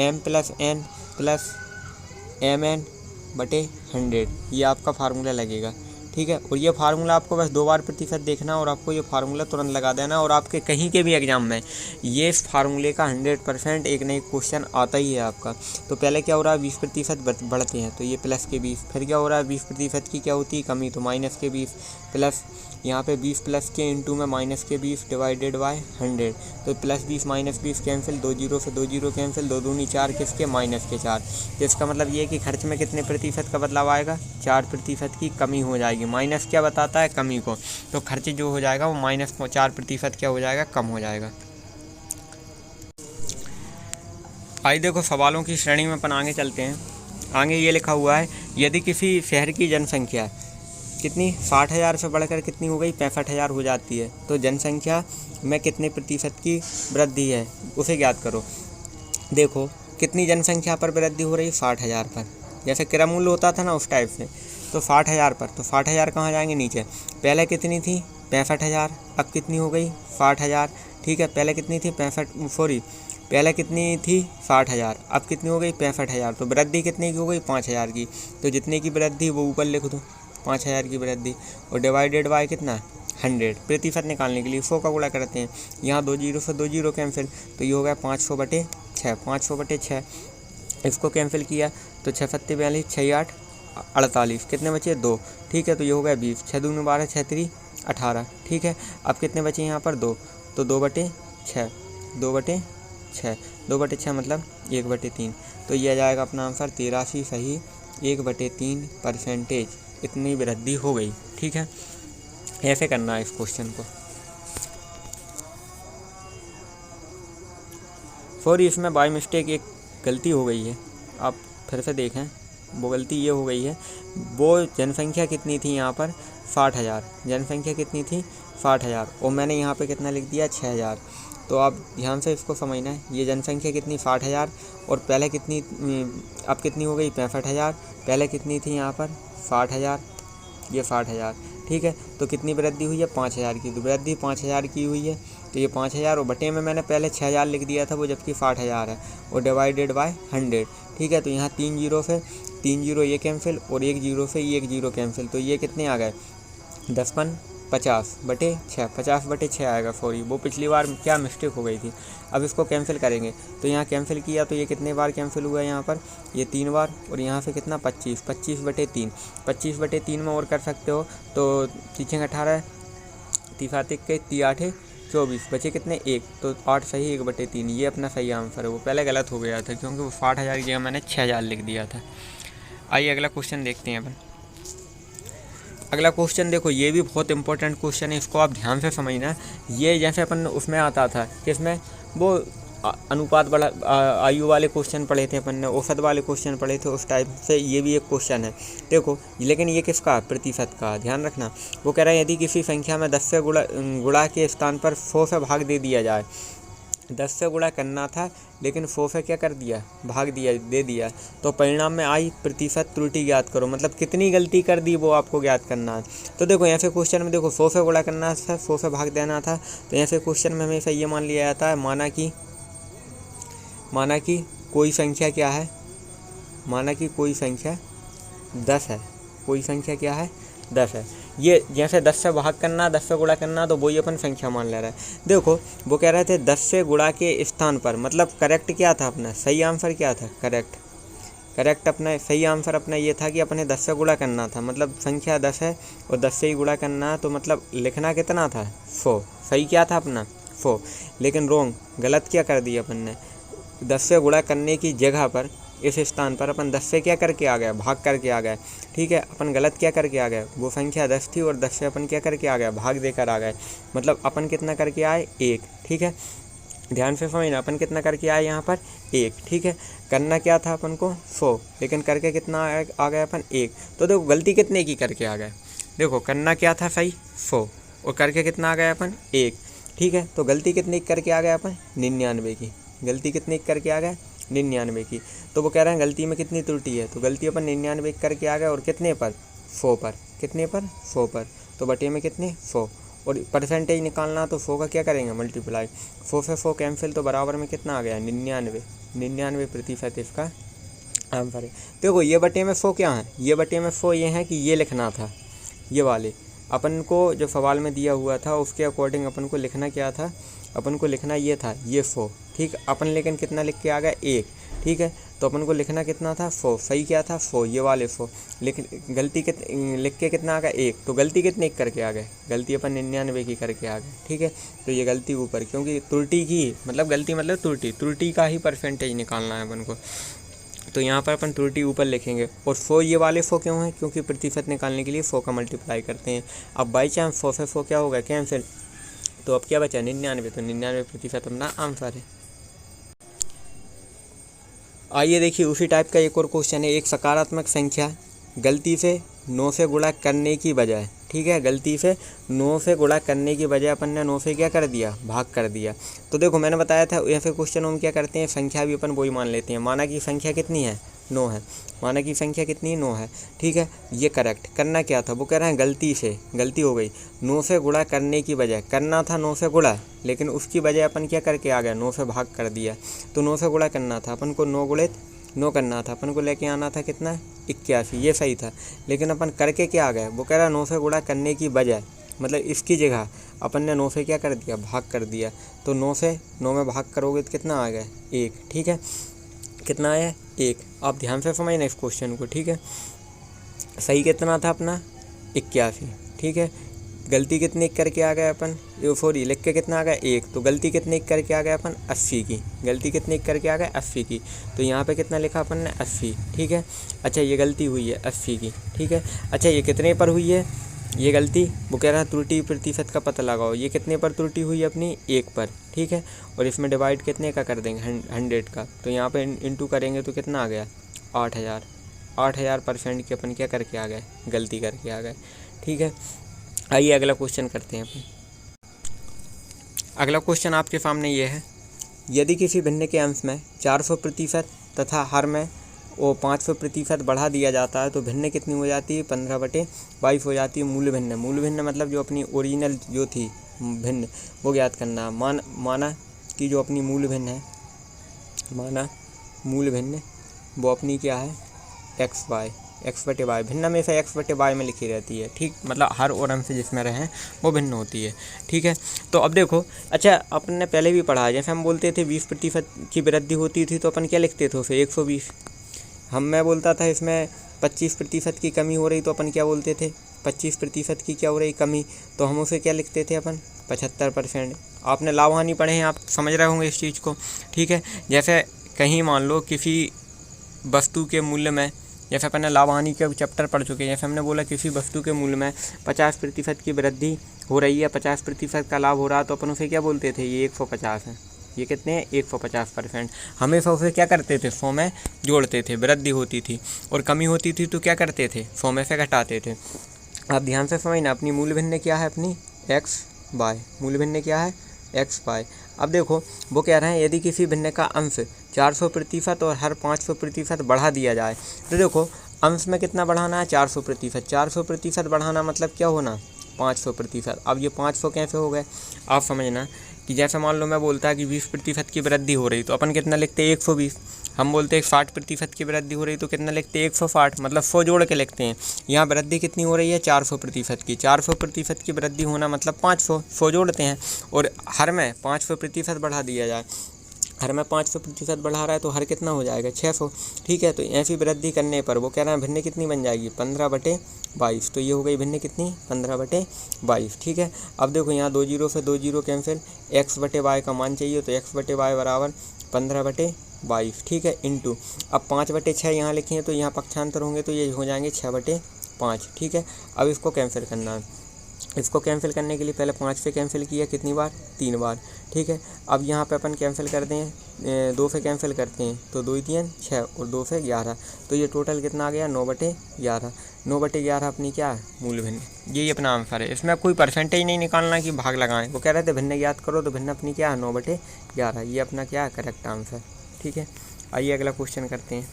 M+N+Mn/100, ये आपका फार्मूला लगेगा, ठीक है। और ये फार्मूला आपको बस 2 बार प्रतिशत देखना और आपको ये फार्मूला तुरंत लगा देना, और आपके कहीं के भी एग्जाम में ये फार्मूले का 100% एक ना एक क्वेश्चन आता ही है आपका। तो पहले क्या हो रहा है, 20% बढ़ते हैं तो ये प्लस के 20, फिर क्या हो रहा है 20% की क्या होती है कमी, तो माइनस के 20, प्लस यहाँ पे 20 प्लस के इंटू में माइनस के 20 डिवाइडेड बाय 100, तो +20 -20 कैंसिल, 2 जीरो से 2 जीरो कैंसिल, 2 दूनी 4 किसके, माइनस के 4। तो इसका मतलब ये है कि खर्च में कितने प्रतिशत का बदलाव आएगा, 4% की कमी हो जाएगी। माइनस क्या बताता है, कमी को, तो खर्च जो हो जाएगा वो -4% क्या हो जाएगा, कम हो जाएगा। आइए देखो सवालों की श्रेणी में अपन आगे चलते हैं। आगे ये लिखा हुआ है, यदि किसी शहर की जनसंख्या कितनी 60,000 से बढ़कर कितनी हो गई, 65,000 हो जाती है, तो जनसंख्या में कितने प्रतिशत की वृद्धि है, उसे ज्ञात करो। देखो कितनी जनसंख्या पर वृद्धि हो रही है, 60,000 पर, जैसे क्रममूल्य होता था ना उस टाइप से, तो 60,000 पर, तो 60,000 कहाँ जाएंगे, नीचे। पहले कितनी थी, 65,000, अब कितनी हो गई, 60,000, ठीक है। पहले कितनी थी, पहले कितनी थी, 60,000, अब कितनी हो गई, 65,000, तो वृद्धि कितने की हो गई, 5,000 की। तो जितने की वृद्धि वो ऊपर लिख दो, 5,000 की वृद्धि, और डिवाइडेड बाय कितना, 100। प्रतिशत निकालने के लिए 100 का गुणा करते हैं, यहाँ 2 जीरो से 2 जीरो कैंसिल, तो ये हो गया 500/6, 500/6। इसको कैंसिल किया तो 6 सत्ते 42, 6 8 48, कितने बचे, 2, ठीक है। तो ये हो गया 20, 6 दूनी 12, 6 3 18, ठीक है। अब कितने बचे यहाँ पर, 2, तो 2/6, 2/6, 2/6 मतलब 1/3, तो ये आ जाएगा अपना आंसर 83 सही 1/3%, इतनी वृद्धि हो गई, ठीक है। ऐसे करना है इस क्वेश्चन को। सॉरी इसमें बाय मिस्टेक एक गलती हो गई है, आप फिर से देखें, वो गलती ये हो गई है, वो जनसंख्या कितनी थी यहाँ पर, 60,000, जनसंख्या कितनी थी, 60,000, और मैंने यहाँ पे कितना लिख दिया, 6,000। तो आप ध्यान से इसको समझना है, ये जनसंख्या कितनी, 60,000, और पहले कितनी, अब कितनी हो गई, 65,000, पहले कितनी थी यहाँ पर, 60,000, ये 60,000, ठीक है। तो कितनी वृद्धि हुई है, 5,000 की, तो वृद्धि 5,000 की हुई है, तो ये 5,000, और बटे में मैंने पहले 6,000 लिख दिया था, वो जबकि 60,000 है, और डिवाइडेड बाय 100, ठीक है। तो यहाँ 3 जीरो से 3 जीरो ये कैंसिल, और 1 जीरो से 1 जीरो कैंसिल, तो ये कितने आ गए, 10 × 50/6, 50/6 आएगा। सॉरी वो पिछली बार क्या मिस्टेक हो गई थी। अब इसको कैंसिल करेंगे, तो यहाँ कैंसिल किया तो ये कितने बार कैंसिल हुआ है, यहाँ पर ये 3 बार, और यहाँ से कितना 25, 25/3, 25/3 में और कर सकते हो, तो 3 18, 3 के 3 8 24, बचे कितने 1, तो 8 सही 1/3, ये अपना सही आंसर है। वो पहले गलत हो गया था क्योंकि वो 60,000 की जगह मैंने 6,000 लिख दिया था। आइए अगला क्वेश्चन देखते हैं अपन। अगला क्वेश्चन देखो, ये भी बहुत इंपॉर्टेंट क्वेश्चन है, इसको आप ध्यान से समझना। ये जैसे अपन उसमें आता था, किसमें, वो अनुपात बड़ा आयु वाले क्वेश्चन पढ़े थे अपन ने, औसत वाले क्वेश्चन पढ़े थे, उस टाइप से ये भी एक क्वेश्चन है। देखो लेकिन ये किसका, प्रतिशत का, ध्यान रखना। वो कह रहा है यदि किसी संख्या में 10 से गुणा के स्थान पर 100 से भाग दे दिया जाए, 10 से गुणा करना था लेकिन 100 से क्या कर दिया, भाग दिया, दे दिया, तो परिणाम में आई प्रतिशत त्रुटि ज्ञात करो। मतलब कितनी गलती कर दी वो आपको ज्ञात करना है। तो देखो यहाँ से क्वेश्चन में देखो 100 से गुणा करना था, 100 से भाग देना था, तो यहाँ से क्वेश्चन में हमेशा ये मान लिया जाता है, माना कि कोई संख्या क्या है, माना कि कोई संख्या 10 है, कोई संख्या क्या है, 10 है। ये जैसे 10 से भाग करना, 10 से गुणा करना, तो वही अपन संख्या मान ले रहा है। देखो वो कह रहे थे 10 से गुणा के स्थान पर, मतलब करेक्ट क्या था अपना, सही आंसर क्या था, करेक्ट अपना सही आंसर अपना ये था कि अपने 10 से गुणा करना था, मतलब संख्या 10 है और 10 से ही गुणा करना है, तो मतलब लिखना कितना था, 100। सही क्या था अपना, 100। लेकिन रॉन्ग, गलत क्या कर दिया अपन ने, 10 से गुणा करने की जगह पर इस स्थान पर अपन 10 से क्या करके आ गए, भाग करके आ गए, ठीक है। अपन गलत क्या करके आ गए, वो संख्या 10 थी और 10 से अपन क्या करके आ गए, भाग देकर आ गए, मतलब अपन कितना करके आए, 1, ठीक है। ध्यान से समझना, अपन कितना करके आए यहाँ पर, 1, ठीक है। करना क्या था अपन को, 100, लेकिन करके कितना आ गए अपन, 1। तो देखो गलती कितने की करके आ गए, देखो करना क्या था सही, 100, और करके कितना आ गए अपन, 1, ठीक है। तो गलती कितनी करके आ गए अपन, 99 की, गलती कितनी करके आ गए, 99 की। तो वो कह रहे हैं गलती में कितनी त्रुटि है, तो गलती अपन 99 करके आ गए और कितने पर 100 पर, कितने पर 100 पर, तो बटे में कितने 100, और परसेंटेज निकालना तो 100 का क्या करेंगे मल्टीप्लाई, 100 से 100 कैंसिल, तो बराबर में कितना आ गया 99% इसका आंसर है। देखो ये बटे में 100 क्या है, ये बटे में 100 ये है कि ये लिखना था, ये वाले अपन को जो सवाल में दिया हुआ था उसके अकॉर्डिंग अपन को लिखना क्या था, अपन को लिखना ये था ये 100, ठीक। अपन लेकिन कितना लिख के आ गए 1, ठीक है। तो अपन को लिखना कितना था 100, सही क्या था 100, ये वाले 100, लेकिन गलती लिख के कितना आ गया 1, तो गलती कितने करके आ गए, गलती अपन 99 की करके आ गए, ठीक है। तो ये गलती ऊपर, क्योंकि त्रुटि की मतलब गलती मतलब त्रुटि का ही परसेंटेज निकालना है अपन को, तो यहाँ पर अपन त्रुटि ऊपर लिखेंगे। और 100 ये वाले 100 क्यों है, क्योंकि प्रतिशत निकालने के लिए 100 का मल्टीप्लाई करते हैं। अब बाई चांस 100 से 100 क्या होगा कैंसिल, तो अब क्या बचा 99, तो 99% अपना आंसर है। आइए देखिए उसी टाइप का एक और क्वेश्चन है। एक सकारात्मक संख्या गलती से 9 से गुणा करने की बजाय, ठीक है, गलती से 9 से गुणा करने की बजाय अपन ने 9 से क्या कर दिया, भाग कर दिया। तो देखो मैंने बताया था या फिर क्वेश्चन हम क्या करते हैं, संख्या भी अपन वही मान लेते हैं। माना कि संख्या कितनी है 9 है, माना कि संख्या कितनी 9 है, ठीक है। ये करेक्ट करना क्या था, वो कह रहे हैं गलती से, गलती हो गई 9 से गुणा करने की बजाय, करना था 9 से गुणा, लेकिन उसकी बजाय अपन क्या करके आ गए 9 से भाग कर दिया। तो 9 से गुणा करना था अपन को, 9 गुणित 9 करना था अपन को, लेके आना था कितना 81, ये सही था। लेकिन अपन करके क्या आ गए, वो कह रहा है 9 से गुणा करने की बजाय, मतलब इसकी जगह अपन ने 9 से क्या कर दिया, भाग कर दिया। तो 9 से 9 में भाग करोगे तो कितना आ गया 1, ठीक है, कितना आया 1। आप ध्यान से समझना इस क्वेश्चन को, ठीक है। सही कितना था अपना 81, ठीक है। गलती कितनी करके आ गए अपन, सॉरी लिख के कितना आ गया 1, तो गलती कितनी करके आ गए अपन 80 की, गलती कितनी करके आ गए 80 की। तो यहाँ पे कितना लिखा अपन ने 80, ठीक है। अच्छा ये गलती हुई है 80 की, ठीक है। अच्छा ये कितने पर हुई है ये गलती, वो कह रहा है त्रुटि प्रतिशत का पता लगाओ। ये कितने पर त्रुटि हुई है अपनी 1 पर, ठीक है। और इसमें डिवाइड कितने का कर देंगे 100 का, तो यहाँ पे इंटू करेंगे तो कितना आ गया 8000% की अपन क्या करके आ गए, गलती करके आ गए, ठीक है। आइए अगला क्वेश्चन करते हैं अपन। अगला क्वेश्चन आपके सामने ये है, यदि किसी भिन्न के अंश में 400% तथा हर में वो 500% बढ़ा दिया जाता है तो भिन्न कितनी हो जाती है 15/22 हो जाती है मूल भिन्न। मूल भिन्न मतलब जो अपनी ओरिजिनल जो थी भिन्न वो ज्ञात करना। माना कि जो अपनी मूल भिन्न है, माना मूल भिन्न वो अपनी क्या है x/y भिन्न में से x/y में लिखी रहती है, ठीक, मतलब हर और अंश जिसमें रहें वो भिन्न होती है, ठीक है। तो अब देखो, अच्छा अपन ने पहले भी पढ़ा, जैसे हम बोलते थे 20% की वृद्धि होती थी तो अपन क्या लिखते थे उसे 120। मैं बोलता था इसमें 25% की कमी हो रही तो अपन क्या बोलते थे 25% की क्या हो रही कमी, तो हम उसे क्या लिखते थे अपन 75%। आपने लाभ हानि पढ़े हैं, आप समझ रहे होंगे इस चीज़ को, ठीक है। जैसे कहीं मान लो किसी वस्तु के मूल्य में, जैसे अपन ने लाभ हानि के चैप्टर पढ़ चुके हैं, जैसे हमने बोला किसी वस्तु के मूल्य में 50% की वृद्धि हो रही है, 50% का लाभ हो रहा है, तो अपन उसे क्या बोलते थे ये 150 है, ये कितने हैं 150%। हमेशा उसे क्या करते थे 100 में जोड़ते थे, वृद्धि होती थी और कमी होती थी तो क्या करते थे 100 में से घटाते थे। आप ध्यान से समझना, अपनी मूल भिन्न क्या है अपनी x/y, मूल भिन्न क्या है x/y। अब देखो वो कह रहे हैं यदि किसी भिन्न का अंश 400% और हर 500% बढ़ा दिया जाए, तो देखो अंश में कितना बढ़ाना है 400%, 400% बढ़ाना मतलब क्या होना 500%। अब ये 500 कैसे हो गए, आप समझना कि जैसे मान लो मैं बोलता है कि 20% की वृद्धि हो रही तो अपन कितना लिखते हैं 120। हम बोलते हैं 60% की वृद्धि हो रही तो कितना लिखते हैं 160, मतलब 100 जोड़ के लिखते हैं। यहाँ वृद्धि कितनी हो रही है 400% की, 400% की वृद्धि होना मतलब 500, 100 जोड़ते हैं। और हर में 500% बढ़ा दिया जाए, हर में 500% बढ़ा रहा है तो हर कितना हो जाएगा 600, ठीक है। तो ऐसी वृद्धि करने पर वो कह रहे हैं भिन्न कितनी बन जाएगी 15/22, तो ये हो गई भिन्न कितनी 15/22, ठीक है। अब देखो यहाँ 2 जीरो से 2 जीरो कैंसिल, x/y का मान चाहिए तो x/y बराबर 15/22, ठीक है, इंटू अब 5/6 यहाँ लिखे हैं तो यहाँ पक्षांतर होंगे तो ये हो जाएंगे 6/5, ठीक है। अब इसको कैंसिल करना है, इसको कैंसिल करने के लिए पहले 5 से कैंसिल किया कितनी बार 3 बार, ठीक है। अब यहाँ पे अपन कैंसिल करते हैं 2 से कैंसिल करते हैं तो 2 3 6 और 2 से 11, तो ये टोटल कितना आ गया 9/11। 9/11 अपनी क्या है मूल भिन्न, यही अपना आंसर है। इसमें कोई परसेंटेज नहीं निकालना कि भाग लगाएं, वो कह रहे थे भिन्न याद करो तो भिन्न अपनी क्या है 9/11, ये अपना क्या है करेक्ट आंसर, ठीक है। आइए अगला क्वेश्चन करते हैं।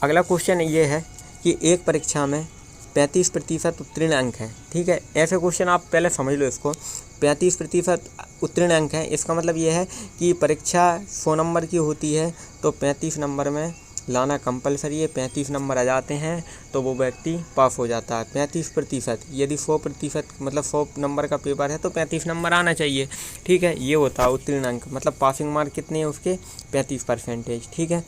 अगला क्वेश्चन ये है कि एक परीक्षा में 35% उत्तीर्ण अंक हैं। ठीक है, ऐसे क्वेश्चन आप पहले समझ लो इसको। 35% उत्तीर्ण अंक हैं, इसका मतलब ये है कि परीक्षा 100 नंबर की होती है तो 35 नंबर में लाना कंपलसरी है। 35 नंबर आ जाते हैं तो वो व्यक्ति पास हो जाता है। 35%, यदि 100% मतलब 100 नंबर का पेपर है तो 35 नंबर आना चाहिए। ठीक है, ये होता है उत्तीर्ण अंक, मतलब पासिंग मार्क कितने हैं उसके 35%। ठीक है,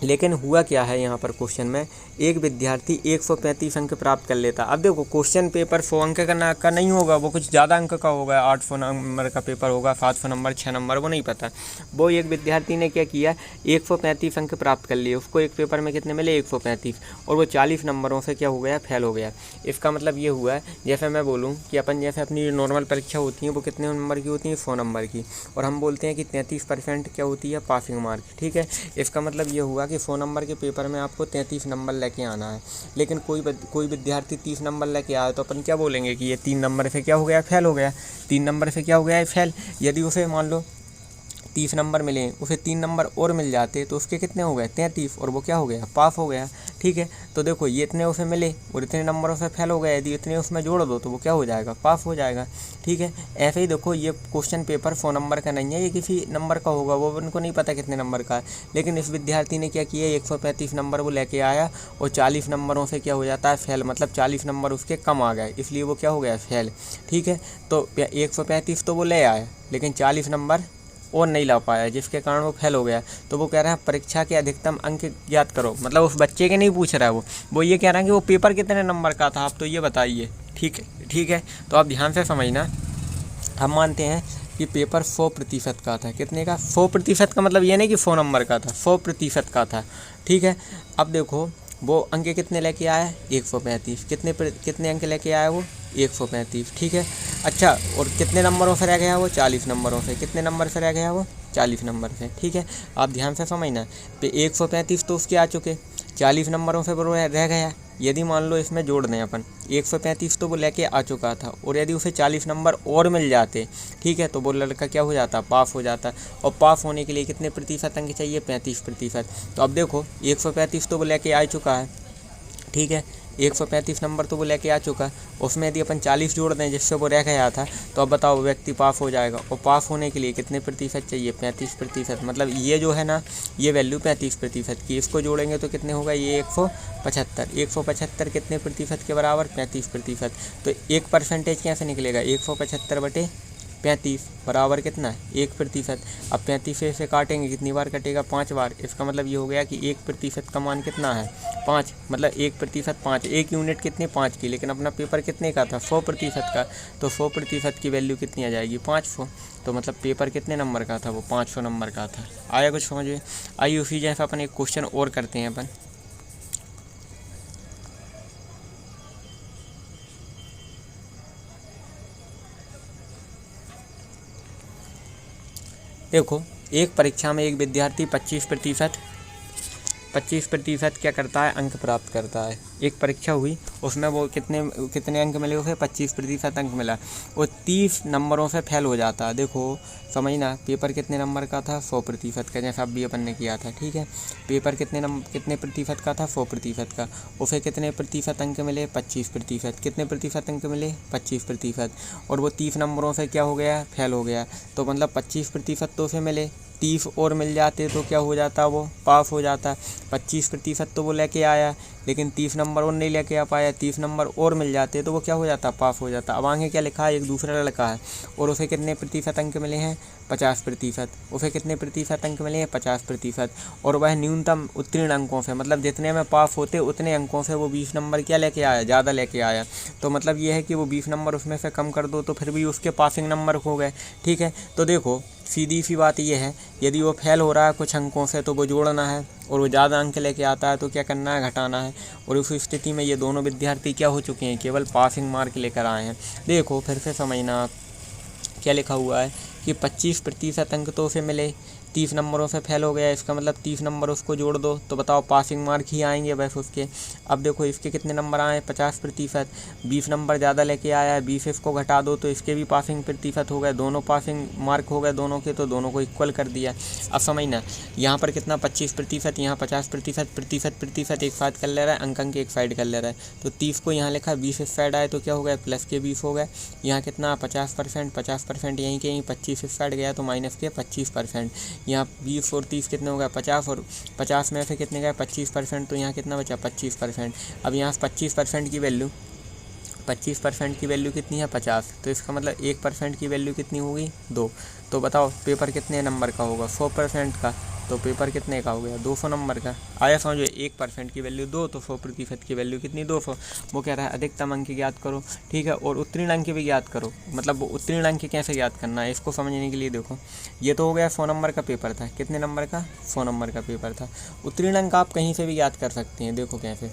लेकिन हुआ क्या है यहाँ पर क्वेश्चन में, एक विद्यार्थी 135 अंक प्राप्त कर लेता। अब देखो क्वेश्चन पेपर 100 अंक का नहीं होगा, वो कुछ ज़्यादा अंक का होगा, 800 नंबर का पेपर होगा, 700 नंबर, 6 नंबर, वो नहीं पता। वो एक विद्यार्थी ने क्या किया, 135 अंक प्राप्त कर लिए। उसको एक पेपर में कितने मिले 135, और वो 40 नंबरों से क्या हो गया, फेल हो गया। इसका मतलब ये हुआ है, जैसे मैं बोलूँ कि अपन जैसे अपनी नॉर्मल परीक्षा होती है वो कितने नंबर की होती है, 100 नंबर की, और हम बोलते हैं कि 33% क्या होती है, पासिंग मार्क। ठीक है, इसका मतलब ये हुआ कि 100 नंबर के पेपर में आपको 33 नंबर लेके आना है। लेकिन कोई विद्यार्थी 30 नंबर लेके आया तो अपन क्या बोलेंगे कि ये 3 नंबर से क्या हो गया, फेल हो गया। 3 नंबर से क्या हो गया है, फेल। यदि उसे मान लो 30 नंबर मिले, उसे 3 नंबर और मिल जाते तो उसके कितने हो गए, 33, और वो क्या हो गया, पास हो गया। ठीक है, तो देखो ये इतने उसे मिले और इतने नंबरों से फेल हो गए, यदि इतने उसमें जोड़ दो तो वो क्या हो जाएगा, पास हो जाएगा। ठीक है, ऐसे ही देखो ये क्वेश्चन पेपर 100 नंबर का नहीं है, ये किसी नंबर का होगा, वो उनको नहीं पता कितने नंबर का है। लेकिन इस विद्यार्थी ने क्या किया, 135 नंबर वो लेके आया और 40 नंबरों से क्या हो जाता है, फेल, मतलब 40 नंबर उसके कम आ गए, इसलिए वो क्या हो गया, फेल। ठीक है, तो 135 तो वो ले आया लेकिन 40 नंबर और नहीं ला पाया, जिसके कारण वो फेल हो गया। तो वो कह रहा है परीक्षा के अधिकतम अंक याद करो, मतलब उस बच्चे के नहीं पूछ रहा है, वो ये कह रहा है कि वो पेपर कितने नंबर का था, आप तो ये बताइए। ठीक है, तो आप ध्यान से समझना। हम मानते हैं कि पेपर 100% का था। कितने का, 100% का, मतलब ये नहीं कि 100 नंबर का था, 100% का था। ठीक है, अब देखो वो अंक कितने लेके आया, 135। कितने अंक लेके आया वो, 135। ठीक है, अच्छा, और कितने नंबरों से रह गया वो, 40 नंबरों से। कितने नंबर से रह गया वो, 40 नंबर से। ठीक है, आप ध्यान से समझना। 135 तो उसके आ चुके, 40 नंबरों से वो रह गया। यदि मान लो इसमें जोड़ दें अपन, 135 तो वो लेके आ चुका था, और यदि उसे 40 नंबर और मिल जाते, ठीक है, तो वो लड़का क्या हो जाता, पास हो जाता। और पास होने के लिए कितने प्रतिशत अंक चाहिए, 35%। तो अब देखो 135 तो वो लेके आ चुका है। ठीक है, 135 नंबर तो वो लेके आ चुका, उसमें यदि अपन 40 जोड़ दें जिससे वो रह गया था, तो अब बताओ व्यक्ति पास हो जाएगा। और पास होने के लिए कितने प्रतिशत चाहिए, 35%। मतलब ये जो है ना, ये वैल्यू 35% की, इसको जोड़ेंगे तो कितने होगा, ये 175। 175 कितने प्रतिशत के बराबर, 35%। तो 1% कैसे निकलेगा, 175/35 बराबर कितना, 1%। अब 35 से काटेंगे, कितनी बार कटेगा, 5 बार। इसका मतलब ये हो गया कि 1% का मान कितना है, 5, मतलब 1% 5, 1 यूनिट कितनी, 5 की। लेकिन अपना पेपर कितने का था, 100% का, तो 100% की वैल्यू कितनी आ जाएगी, 500। तो मतलब पेपर कितने नंबर का था, वो 500 नंबर का था। आया कुछ समझ में। आइए उसी जैसा अपन एक क्वेश्चन और करते हैं अपन। देखो एक परीक्षा में एक विद्यार्थी 25% क्या करता है, अंक प्राप्त करता है। एक परीक्षा हुई, उसमें वो कितने अंक मिले उसे, 25% अंक मिला, और 30 नंबरों से फेल हो जाता है। देखो समझना, पेपर कितने नंबर का था, 100% का, जैसा अभी अपन ने किया था। ठीक है, पेपर कितने प्रतिशत का था, 100% का। उसे कितने प्रतिशत अंक मिले, 25%। कितने प्रतिशत अंक मिले, 25%। और वो 30 नंबरों से क्या हो गया, फेल हो गया। तो मतलब 25% तो उसे मिले, 30 और मिल जाते तो क्या हो जाता, वो पास हो जाता। 25% तो वो लेके आया, लेकिन 30 नंबर और नहीं लेके आ पाया, 30 नंबर और मिल जाते तो वो क्या हो जाता, पास हो जाता। अब आगे क्या लिखा है, एक दूसरा लड़का है और उसे कितने प्रतिशत अंक मिले हैं, 50%। उसे कितने प्रतिशत अंक मिले हैं, 50%। और वह न्यूनतम उत्तीर्ण अंकों से, मतलब जितने में पास होते उतने अंकों से वो 20 नंबर क्या लेके आया, ज़्यादा लेके आया। तो मतलब ये है कि वो 20 नंबर उसमें से कम कर दो तो फिर भी उसके पासिंग नंबर हो गए। ठीक है, तो देखो सीधी सी बात ये है, यदि वो फेल हो रहा है कुछ अंकों से तो वो जोड़ना है, और वो ज़्यादा अंक लेके आता है तो क्या करना है, घटाना है। और उस स्थिति में ये दोनों विद्यार्थी क्या हो चुके हैं, केवल पासिंग मार्क लेकर आए हैं। देखो फिर से समझना, क्या लिखा हुआ है कि 25% अंक तो उसे मिले, 30 नंबरों से फेल हो गया, इसका मतलब 30 नंबर उसको जोड़ दो तो बताओ पासिंग मार्क ही आएंगे बस उसके। अब देखो इसके कितने नंबर आए 50%, 20 नंबर ज़्यादा लेके आया है, 20 इसको घटा दो तो इसके भी पासिंग प्रतिशत हो गए, दोनों पासिंग मार्क हो गए दोनों के, तो दोनों को इक्वल कर दिया। अब समझना यहाँ पर कितना 25%, यहाँ 50%, प्रतिशत एक साइड कर ले रहा है, अंक एक साइड कर ले रहा है, तो 30 को यहाँ लिखा, 20 इस साइड आए तो क्या हो गया प्लस के 20 हो गए। यहाँ कितना 50% यहीं के यहीं 25 इस साइड गया तो माइनस के 25%। यहाँ 20 और 30 कितने हो गए 50, और 50 में से कितने गए 25%, तो यहाँ कितना बचा 25%। अब यहाँ 25% की वैल्यू 25% की वैल्यू कितनी है 50, तो इसका मतलब 1% की वैल्यू कितनी होगी 2। तो बताओ पेपर कितने नंबर का होगा 100% का, तो पेपर कितने का हो गया 200 नंबर का। आया समझो 1% की वैल्यू 2 तो 100% की वैल्यू कितनी 200। वो कह रहा है अधिकतम अंक ज्ञात करो, ठीक है, और उत्तीर्ण अंक भी ज्ञात करो। मतलब उत्तीर्ण अंक कैसे ज्ञात करना है इसको समझने के लिए देखो, ये तो हो गया 100 नंबर का पेपर था, कितने नंबर का 100 नंबर का पेपर था। उत्तीर्ण अंक आप कहीं से भी ज्ञात कर सकते हैं, देखो कैसे,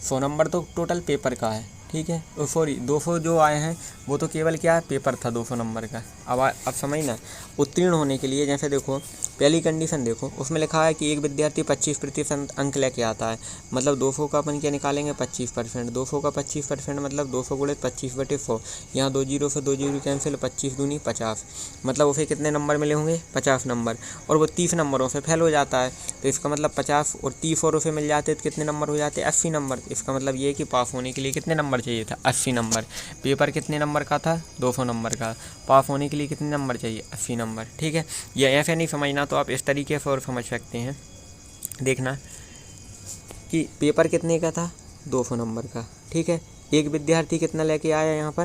100 नंबर तो टोटल पेपर का है, ठीक है, सॉरी 200 जो आए हैं वो तो केवल क्या पेपर था 200 नंबर का। अब समझना उत्तीर्ण होने के लिए, जैसे देखो पहली कंडीशन देखो उसमें लिखा है कि एक विद्यार्थी 25% अंक लेके आता है, मतलब 200 का अपन क्या निकालेंगे 25%, 200 का 25% मतलब 200 गुणित 25/100, यहाँ 2 जीरो से 2 जीरो कैंसिल, 25 दूनी 50, मतलब उसे कितने नंबर मिले होंगे 50 नंबर, और वो 30 नंबरों से फेल हो जाता है, तो इसका मतलब 50 और 30 और उसे मिल जाते तो कितने नंबर हो जाते 80 नंबर। इसका मतलब ये कि पास होने के लिए कितने नंबर चाहिए था 80 नंबर। पेपर कितने नंबर का था 200 नंबर का, पास होने के लिए कितने नंबर चाहिए 80 नंबर, ठीक है। ये ऐसे नहीं समझना तो आप इस तरीके से और समझ सकते हैं। देखना कि पेपर कितने का था 200 नंबर का, ठीक है, एक विद्यार्थी कितना लेके आया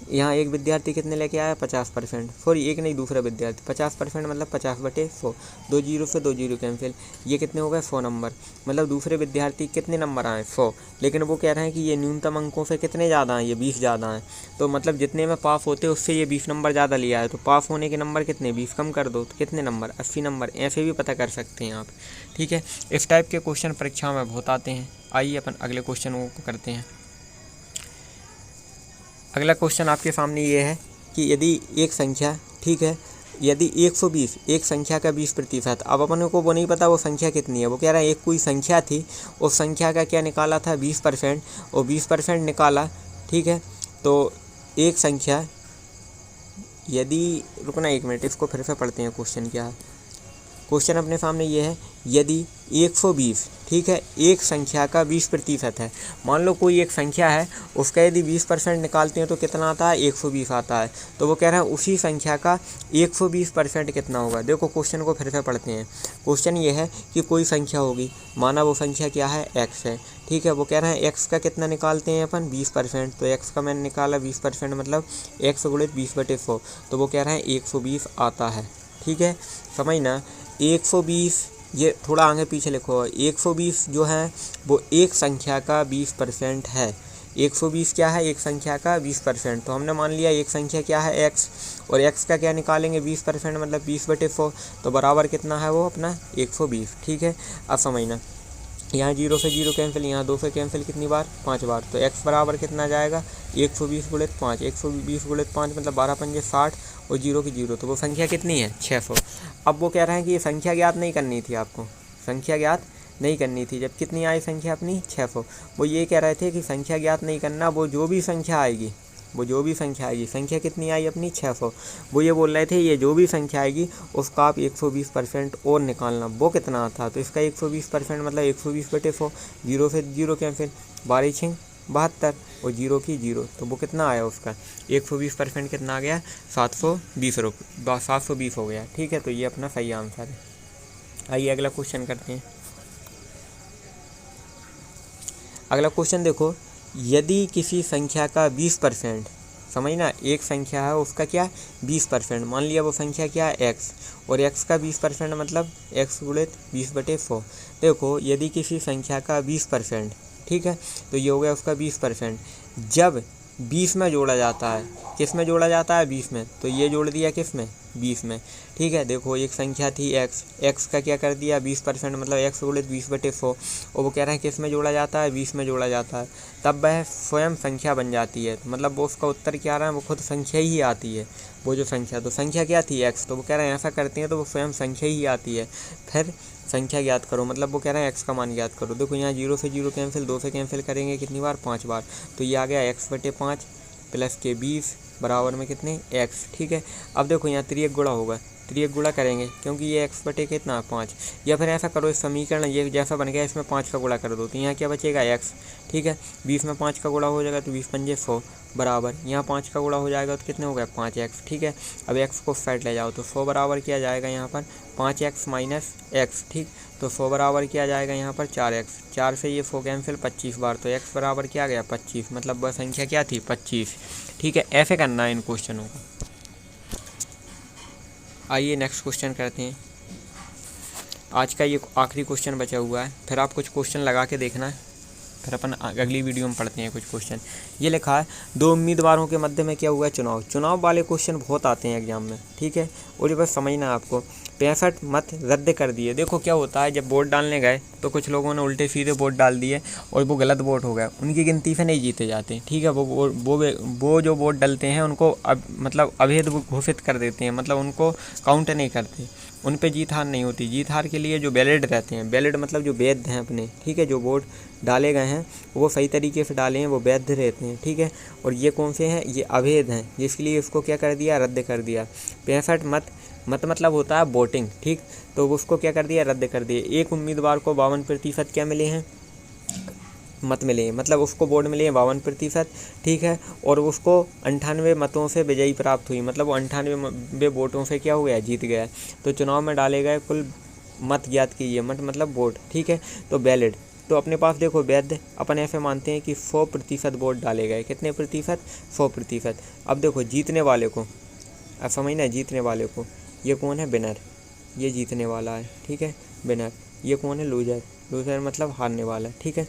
यहाँ एक विद्यार्थी कितने लेके आया 50%, सॉरी एक नहीं दूसरा विद्यार्थी 50% मतलब 50/100, 2 जीरो से 2 जीरो कैंसिल, ये कितने हो गए 100 नंबर, मतलब दूसरे विद्यार्थी कितने नंबर आए 100, लेकिन वो कह रहे हैं कि ये न्यूनतम अंकों से कितने ज़्यादा हैं, ये 20 ज़्यादा हैं, तो मतलब जितने में पास होते उससे ये 20 नंबर ज़्यादा लिया है, तो पास होने के नंबर कितने 20 कम कर दो तो कितने नंबर 80 नंबर। ऐसे भी पता कर सकते हैं आप, ठीक है। इस टाइप के क्वेश्चन परीक्षा में बहुत आते हैं। आइए अपन अगले क्वेश्चन को करते हैं। अगला क्वेश्चन आपके सामने ये है कि यदि एक संख्या, ठीक है, यदि 120 एक संख्या का 20%, अब अपन को वो नहीं पता वो संख्या कितनी है, वो कह रहा है एक कोई संख्या थी, उस संख्या का क्या निकाला था 20% और 20% निकाला, ठीक है। तो एक संख्या यदि, रुकना 1 मिनट, इसको फिर से पढ़ते हैं क्वेश्चन क्या है। क्वेश्चन अपने सामने ये है यदि 120, ठीक है, एक संख्या का 20% है। मान लो कोई एक संख्या है उसका यदि 20% निकालते हैं तो कितना आता है 120 आता है, तो वो कह रहा है उसी संख्या का 120% कितना होगा। देखो क्वेश्चन को फिर से पढ़ते हैं। क्वेश्चन ये है कि कोई संख्या होगी, माना वो संख्या क्या है x है, ठीक है, वो कह रहे हैं x का कितना निकालते हैं अपन 20%, तो x का मैंने निकाला 20% मतलब x गुणित 20/100, तो वो कह रहे हैं 120 आता है, ठीक है। समझना 120, ये थोड़ा आगे पीछे लिखो, 120 जो है वो एक संख्या का 20% है। 120 क्या है एक संख्या का 20%, तो हमने मान लिया एक संख्या क्या है x, और x का क्या निकालेंगे 20% मतलब 20/100, तो बराबर कितना है वो अपना 120, ठीक है। अब समझना यहाँ 0 से 0 कैंसिल, यहाँ 2 से कैंसिल कितनी बार 5 बार, तो x बराबर कितना जाएगा 120 गुणित 5, 120 गुणित 5 मतलब 12 पंजे 60 और 0 की 0, तो वो संख्या कितनी है 600। अब वो कह रहे हैं कि ये संख्या ज्ञात नहीं करनी थी, आपको संख्या ज्ञात नहीं करनी थी, जब कितनी आई संख्या अपनी 600। वो ये कह रहे थे कि संख्या ज्ञात नहीं करना, वो जो भी संख्या आएगी, वो जो भी संख्या आएगी, संख्या कितनी आई अपनी 600, वो ये बोल रहे थे ये जो भी संख्या आएगी उसका आप 120% और निकालना, वो कितना आता, तो इसका 120% मतलब 120/100, 0 से 0 कैंसिल, 12 6 72 और 0 की 0, तो वो कितना आया उसका 120% कितना आ गया 720 हो गया, ठीक है। तो ये अपना सही आंसर है। आइए अगला क्वेश्चन करते हैं। अगला क्वेश्चन देखो, यदि किसी संख्या का 20%, समझना एक संख्या है उसका क्या 20%, मान लिया वो संख्या क्या है x, और x का 20% मतलब x गुणित 20/100। देखो यदि किसी संख्या का 20%, ठीक है, तो ये हो गया उसका 20%, जब 20 में जोड़ा जाता है, किस में जोड़ा जाता है 20 में, तो ये जोड़ दिया किस में 20 में, ठीक है। देखो एक संख्या थी एक्स का क्या कर दिया 20%, मतलब एक्स गुणित 20/100, और वो कह रहे हैं किस में जोड़ा जाता है 20 में जोड़ा जाता है, तब वह स्वयं संख्या बन जाती है। मतलब वो उसका उत्तर क्या आ रहा है, वो खुद संख्या ही आती है, वो जो संख्या, तो संख्या क्या थी एक्स, तो वो कह रहे हैं ऐसा करते हैं तो वो स्वयं संख्या ही आती है। फिर संख्या ज्ञात करो, मतलब वो कह रहे हैं एक्स का मान ज्ञात करो। देखो यहाँ 0 से 0 कैंसिल, 2 से कैंसिल करेंगे कितनी बार 5 बार, तो ये आ गया x/5 प्लस के 20 बराबर में कितने एक्स, ठीक है। अब देखो यहाँ 3 गुणा होगा, 3 गुणा करेंगे क्योंकि ये x/5 कितना 5, या फिर ऐसा करो इस समीकरण ये जैसा बन गया इसमें 5 का गुणा कर दो, तो यहाँ क्या बचेगा x, ठीक है। 20 में 5 का गुणा हो जाएगा तो 20×5 = 100 बराबर, यहाँ 5 का गुणा हो जाएगा तो कितने हो गए 5x, ठीक है। अब x को साइड ले जाओ तो 100 बराबर किया जाएगा यहाँ पर 5x - x, ठीक। तो 100 बराबर किया जाएगा यहाँ पर 4x, 4 से ये 100 कैंसिल 25 बार, तो x बराबर क्या गया 25, मतलब वह संख्या क्या थी 25, ठीक है। ऐसे करना है इन क्वेश्चनों को। आइए नेक्स्ट क्वेश्चन करते हैं। आज का ये आखिरी क्वेश्चन बचा हुआ है, फिर आप कुछ क्वेश्चन लगा के देखना है, फिर अपन अगली वीडियो में पढ़ते हैं कुछ क्वेश्चन। ये लिखा है 2 उम्मीदवारों के मध्य में क्या हुआ है चुनाव वाले क्वेश्चन बहुत आते हैं एग्जाम में, ठीक है। और ये बस समझना है आपको, 65 मत रद्द कर दिए। देखो क्या होता है जब वोट डालने गए तो कुछ लोगों ने उल्टे सीधे वोट डाल दिए और वो गलत वोट हो गए, उनकी गिनती से नहीं जीते जाते, ठीक है। वो जो वोट डलते हैं उनको मतलब अवैध घोषित कर देते हैं, मतलब उनको काउंट नहीं करते, उन पे जीत हार नहीं होती। जीत हार के लिए जो वैलिड रहते हैं, वैलिड मतलब जो वैध हैं अपने, ठीक है, जो वोट डाले गए हैं वो सही तरीके से डाले हैं, वो वैध रहते हैं, ठीक है। और ये कौन से हैं, ये अवैध हैं, इसलिए इसको क्या कर दिया रद्द कर दिया। 65 मत मतलब होता है वोटिंग, ठीक, तो उसको क्या कर दिया रद्द कर दिया। एक उम्मीदवार को 52% क्या मिले हैं मत मिले हैं, मतलब उसको वोट मिले हैं 52%, ठीक है। और उसको 98 मतों से विजयी प्राप्त हुई, मतलब वो 98 वोटों से क्या हो गया जीत गया। तो चुनाव में डाले गए कुल मत ज्ञात कीजिए, मत मतलब वोट, ठीक है। तो वैलिड, तो अपने पास देखो वैध अपन ऐसे मानते हैं कि 100% वोट डाले गए, कितने प्रतिशत 100%। अब देखो जीतने वाले को, अब समझना जीतने वाले को, ये कौन है विनर, ये जीतने वाला है, ठीक है विनर। ये कौन है लूजर मतलब हारने वाला, ठीक है।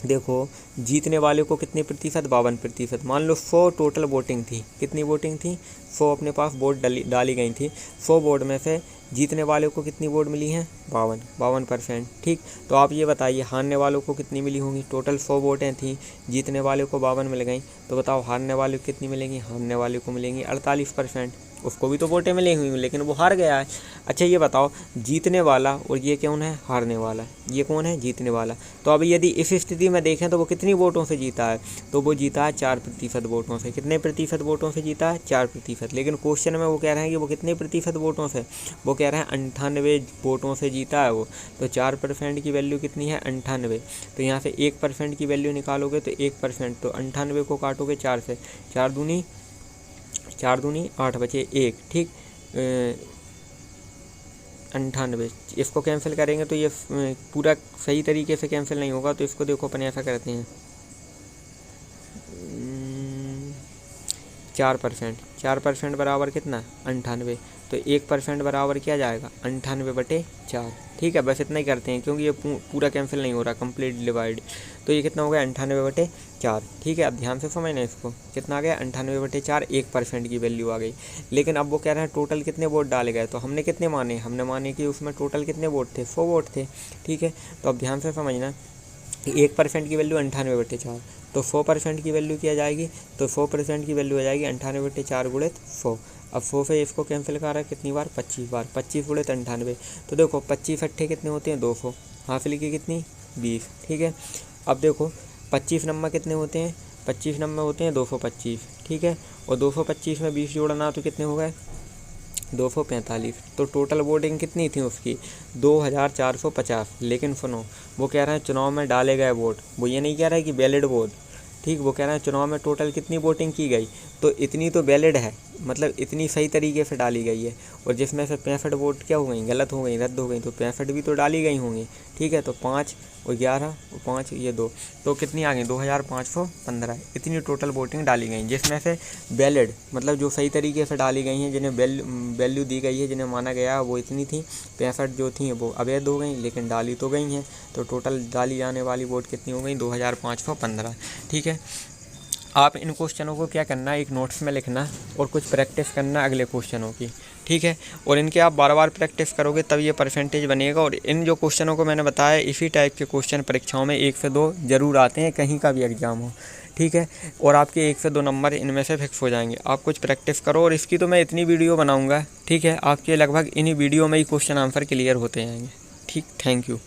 देखो जीतने वाले को कितने प्रतिशत 52%। मान लो 100 टोटल वोटिंग थी, कितनी वोटिंग थी 100 अपने पास वोट डाली गई थी, 100 वोट में से जीतने वाले को कितनी वोट मिली हैं 52%, ठीक। तो आप ये बताइए हारने वालों को कितनी मिली होंगी, टोटल 100 वोटें थी, जीतने वाले को 52 मिल गई, तो बताओ हारने वाले को कितनी मिलेंगी, हारने वाले को मिलेंगी 48%। उसको भी तो वोटें मिली हुई लेकिन वो हार गया है। अच्छा ये बताओ जीतने वाला और ये कौन है हारने वाला, ये कौन है जीतने वाला। तो अब यदि इस स्थिति में देखें तो वो कितनी वोटों से जीता है, तो वो जीता है 4% वोटों से। कितने प्रतिशत वोटों से जीता है 4%। लेकिन क्वेश्चन में वो कह रहे हैं कि वो कितने प्रतिशत वोटों से, वो कह रहे हैं 98 वोटों से जीता है वो। तो 4% की वैल्यू कितनी है 98, तो यहाँ से 1% की वैल्यू निकालोगे तो 1%, तो 98 को काटोगे 4 से, 4 दूनी 8 बचे 1, ठीक 98। इसको कैंसिल करेंगे तो ये पूरा सही तरीके से कैंसिल नहीं होगा, तो इसको देखो अपन ऐसा करते हैं 4% बराबर कितना 98, तो 1% बराबर क्या जाएगा 98/4, ठीक है। बस इतना ही करते हैं क्योंकि ये पूरा कैंसिल नहीं हो रहा, कंप्लीट डिवाइड। तो ये कितना हो गया 98/4, ठीक है। अब ध्यान से समझना इसको, कितना आ गया 98/4, 1% की वैल्यू आ गई। लेकिन अब वो कह रहे हैं टोटल कितने वोट डाले गए, तो हमने कितने माने, हमने माने कि उसमें टोटल कितने वोट थे 100 वोट थे, ठीक है। तो अब ध्यान से समझना 1% की वैल्यू 98/4, तो 100% की वैल्यू क्या जाएगी, तो 100% की वैल्यू आ जाएगी 98/4 गुणित 100। अब 100 से इसको कैंसिल कर रहा है कितनी बार 25 बार, 25 गुणित 98, तो देखो 25 अट्ठे कितने होते हैं 200, हासिल की कितनी 20, ठीक है। अब देखो 25 नंबर कितने होते हैं, 25 नंबर होते हैं 225, ठीक है। और 225 में 20 जोड़ना तो कितने हो गए 245। तो टोटल वोटिंग कितनी थी उसकी 2450। लेकिन सुनो वो कह रहे हैं चुनाव में डाले गए वोट, वो ये नहीं कह रहा है कि वैलिड वोट, ठीक। वो कह रहे हैं चुनाव में टोटल कितनी वोटिंग की गई, तो इतनी तो वैलिड है, मतलब इतनी सही तरीके से डाली गई है। और जिसमें से 65 वोट क्या हो गई गलत हो गई, रद्द हो गई, तो 65 भी तो डाली गई होंगी, ठीक है। तो 5 और 11 और 5 ये 2, तो कितनी आ गई 2515। इतनी टोटल वोटिंग डाली गई, जिसमें से वैलिड मतलब जो सही तरीके से डाली गई हैं, जिन्हें वैल्यू दी गई है, जिन्हें माना गया वो इतनी थी। 65 जो थी वो अवैध हो गई लेकिन डाली तो गई हैं, तो टोटल डाली जाने वाली वोट कितनी हो गई 2515, ठीक है। आप इन क्वेश्चनों को क्या करना है, एक नोट्स में लिखना और कुछ प्रैक्टिस करना अगले क्वेश्चनों की, ठीक है। और इनके आप बार बार प्रैक्टिस करोगे तब ये परसेंटेज बनेगा। और इन जो क्वेश्चनों को मैंने बताया, इसी टाइप के क्वेश्चन परीक्षाओं में 1 से 2 ज़रूर आते हैं, कहीं का भी एग्ज़ाम हो, ठीक है। और आपके 1 से 2 नंबर इनमें से फिक्स हो जाएंगे। आप कुछ प्रैक्टिस करो, और इसकी तो मैं इतनी वीडियो बनाऊँगा, ठीक है, आपके लगभग इन्हीं वीडियो में ही क्वेश्चन आंसर क्लियर होते जाएंगे, ठीक। Thank you.